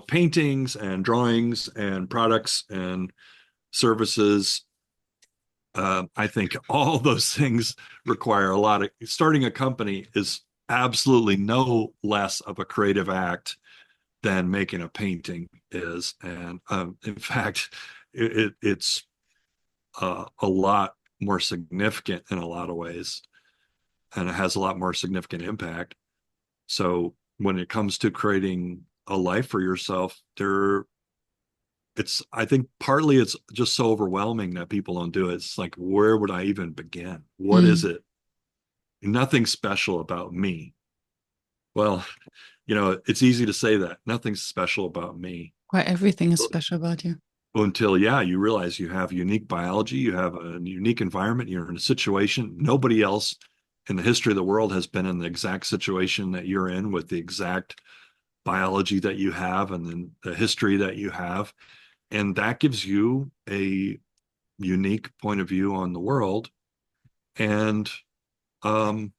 S2: paintings and drawings and products and services, I think all those things require a lot of, starting a company is absolutely no less of a creative act than making a painting is. And in fact, it's a lot more significant in a lot of ways, and it has a lot more significant impact. So when it comes to creating a life for yourself, I think partly it's just so overwhelming that people don't do it. It's like, where would I even begin? What is
S1: Mm.
S2: it? Nothing special about me. Well, it's easy to say that. Nothing's special about me.
S1: Where everything is special about you.
S2: Until, yeah, you realize you have unique biology, you have a unique environment, you're in a situation nobody else in the history of the world has been in the exact situation that you're in, with the exact biology that you have and then the history that you have. And that gives you a unique point of view on the world. And um,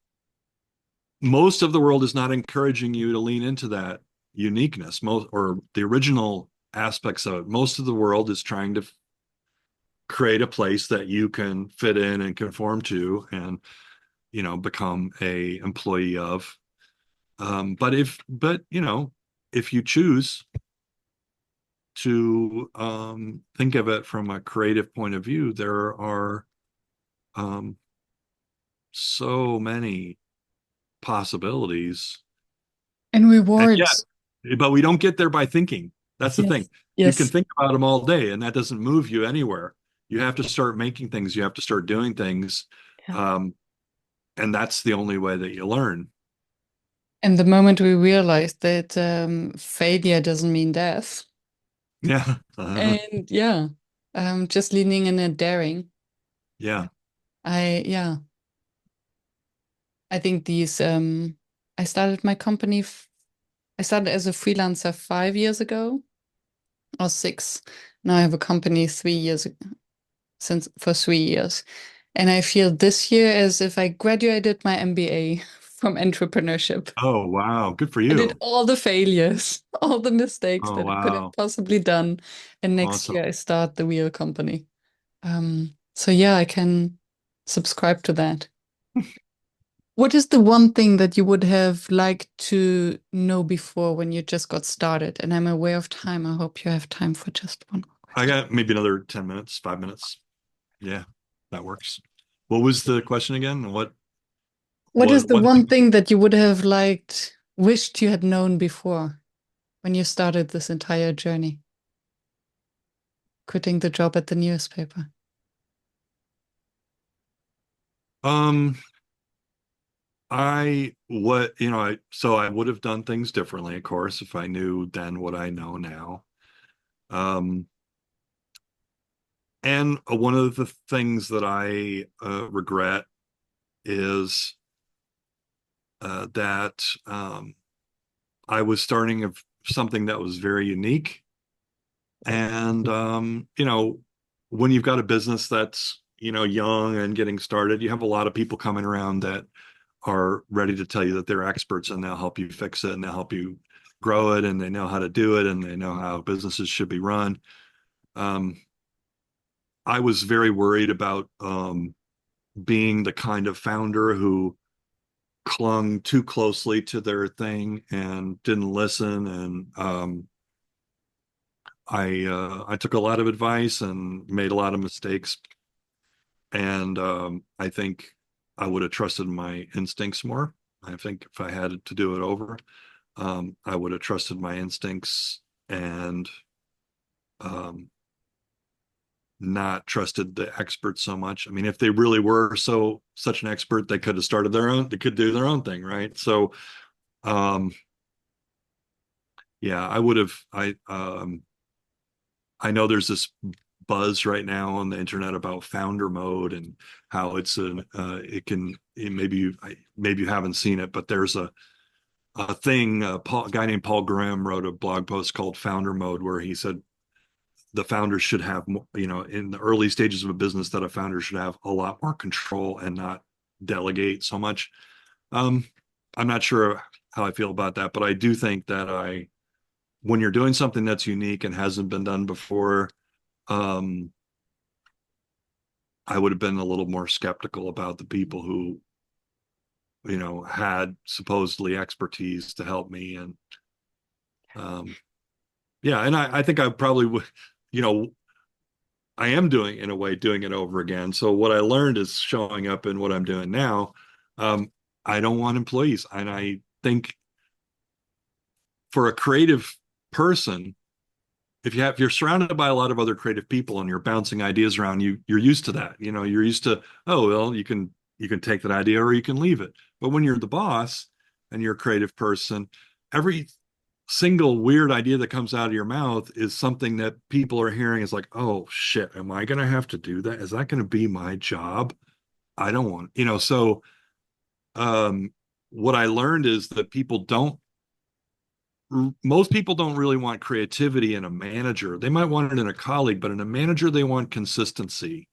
S2: most of the world is not encouraging you to lean into that uniqueness, or the original aspects of it. Most of the world is trying to create a place that you can fit in and conform to, and become a employee of. But if you choose to think of it from a creative point of view, there are um, so many possibilities.
S1: And
S2: And yet,
S1: rewards.
S2: but we don't get there by thinking. That's the thing.
S1: Yes.
S2: You can
S1: Yes.
S2: think about them all day, and that doesn't move you anywhere. You have to start making things. You have to start doing things.
S1: Yeah.
S2: Um, and that's the only way that you learn.
S1: And the moment we realize that failure doesn't mean death,
S2: Yeah.
S1: and yeah, just leaning in and daring.
S2: Yeah.
S1: Yeah, I think I started my company. I started as a freelancer 5 years ago or six. Now I have a company 3 years since for 3 years. And I feel this year as if I graduated my MBA from entrepreneurship.
S2: Oh, wow. Good for
S1: I did
S2: you.
S1: all the failures, all the mistakes
S2: Oh,
S1: that I could have
S2: wow.
S1: possibly done. And next
S2: Awesome.
S1: year I start the real company. So yeah, I can subscribe to that. What is the one thing that you would have liked to know before when you just got started? And I'm aware of time. I hope you have time for just one more
S2: I
S1: question.
S2: got maybe another 10 minutes, 5 minutes. Yeah, that works. What was the question again?
S1: What is the
S2: One
S1: one
S2: thing?
S1: thing that you would have liked, wished you had known before when you started this entire journey, quitting the job at the newspaper?
S2: Um, so I would have done things differently, of course, if I knew then what I know now. Um, and one of the things that I regret is that I was starting something that was very unique. And when you've got a business that's, young and getting started, you have a lot of people coming around that are ready to tell you that they're experts and they'll help you fix it and they'll help you grow it and they know how to do it and they know how businesses should be run. Um, I was very worried about being the kind of founder who clung too closely to their thing and didn't listen. And I took a lot of advice and made a lot of mistakes. And I think I would have trusted my instincts more. I think if I had to do it over, I would have trusted my instincts and um, not trusted the experts so much. I mean, if they really were such an expert, they could have started their own. They could do their own thing, right? So, um, yeah, I would have. I know there's this buzz right now on the internet about founder mode and how maybe you haven't seen it, but there's a thing. A guy named Paul Graham wrote a blog post called Founder Mode, where he said the founder should have, in the early stages of a business, that a founder should have a lot more control and not delegate so much. Um, I'm not sure how I feel about that, but I do think that when you're doing something that's unique and hasn't been done before, um, I would have been a little more skeptical about the people who, had supposedly expertise to help me. And yeah, and I think I probably would, you know, I am in a way, doing it over again. So what I learned is showing up in what I'm doing now. Um, I don't want employees. And I think for a creative person, if you're surrounded by a lot of other creative people and you're bouncing ideas around, you're used to that. You're used to, oh, well, you can take that idea or you can leave it. But when you're the boss and you're a creative person, every single weird idea that comes out of your mouth is something that people are hearing is like, oh shit, am I going to have to do that? Is that going to be my job? I don't want, so um what I learned is that most people don't really want creativity in a manager. They might want it in a colleague, but in a manager, they want consistency.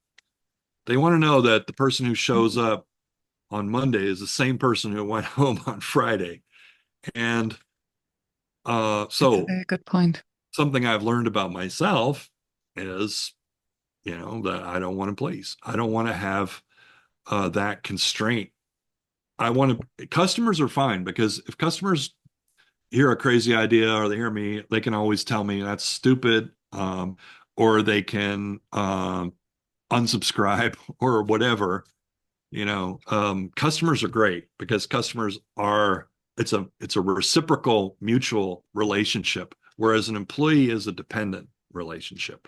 S2: They want to know that the person who shows up on Monday is the same person who went home on Friday. And
S1: That's a
S2: so
S1: very good point.
S2: something I've learned about myself is, that I don't want employees. I don't want to have that constraint. Customers are fine because if customers hear a crazy idea or they hear me, they can always tell me that's stupid, or they can unsubscribe or whatever. Customers are great because customers are it's a reciprocal mutual relationship, whereas an employee is a dependent relationship.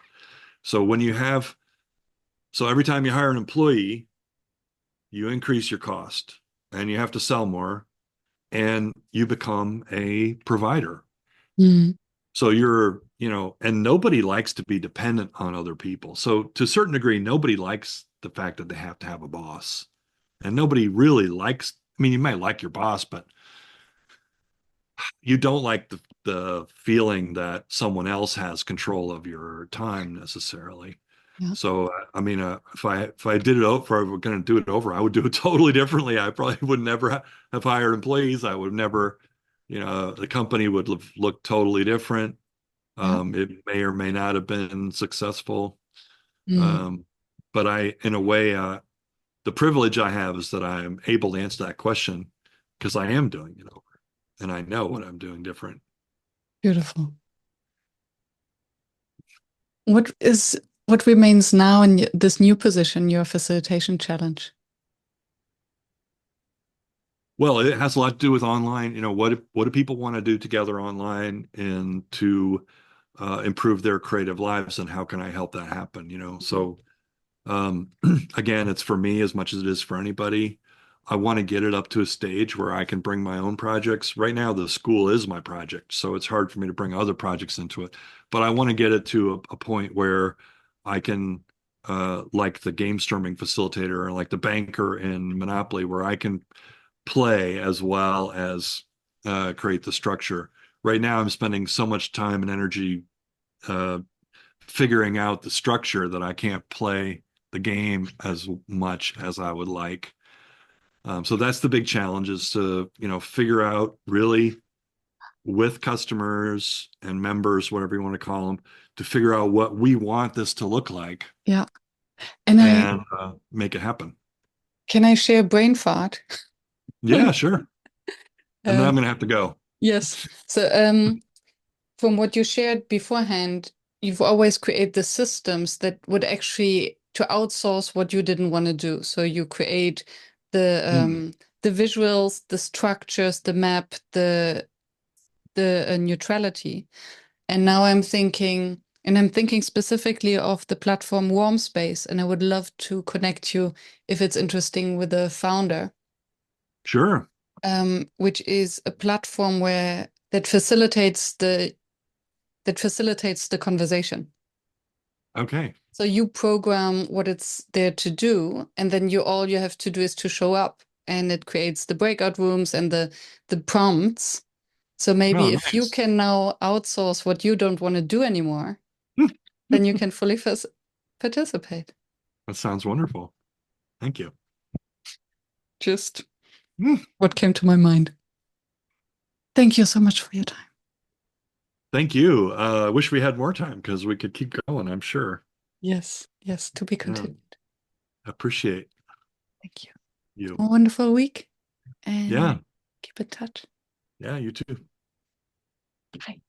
S2: So every time you hire an employee, you increase your cost and you have to sell more and you become a provider.
S1: Mm.
S2: So and nobody likes to be dependent on other people. So to a certain degree, nobody likes the fact that they have to have a boss. And nobody really likes, I mean, you might like your boss, but you don't like the feeling that someone else has control of your time necessarily.
S1: Yeah.
S2: So, I mean, if I did it over, if I were going to do it over, I would do it totally differently. I probably would never have hired employees. I would never, the company would look totally different.
S1: Yeah.
S2: It may or may not have been successful.
S1: Mm.
S2: Um, but in a way, the privilege I have is that I'm able to answer that question because I am doing it over and I know what I'm doing different.
S1: Beautiful. What remains now in this new position, your facilitation challenge?
S2: Well, it has a lot to do with online. What do people want to do together online and to improve their creative lives, and how can I help that happen? So um, again, it's for me as much as it is for anybody. I want to get it up to a stage where I can bring my own projects. Right now, the school is my project, so it's hard for me to bring other projects into it. But I want to get it to a point where I can, like the Gamestorming facilitator or like the banker in Monopoly, where I can play as well as create the structure. Right now, I'm spending so much time and energy uh, figuring out the structure that I can't play the game as much as I would like. So that's the big challenge is to, figure out really with customers and members, whatever you want to call them, to figure out what we want this to look like
S1: Yeah. And I
S2: and make it happen.
S1: can I share a brain fart?
S2: Yeah, sure. And then
S1: Uh,
S2: I'm going to have to go.
S1: yes. So from what you shared beforehand, you've always created the systems that would actually to outsource what you didn't want to do. So you create the
S2: Mm,
S1: the visuals, the structures, the map, the neutrality. And now I'm thinking specifically of the platform Warm Space, and I would love to connect you if it's interesting with the founder,
S2: sure.
S1: which is a platform where that facilitates the conversation.
S2: Okay.
S1: So you program what it's there to do, and then all you have to do is to show up, and it creates the breakout rooms and the prompts. So
S2: Oh,
S1: maybe if you
S2: nice.
S1: can now outsource what you don't want to do anymore, then you can fully participate.
S2: That sounds wonderful. Thank you.
S1: Just
S2: Mm,
S1: what came to my mind. Thank you so much for your time.
S2: thank you. I wish we had more time because we could keep going, I'm sure.
S1: Yes, yes, to be
S2: Yeah,
S1: continued.
S2: appreciate
S1: Thank you.
S2: you.
S1: Have a wonderful week and
S2: Yeah.
S1: keep in touch.
S2: Yeah, you too.
S1: Bye.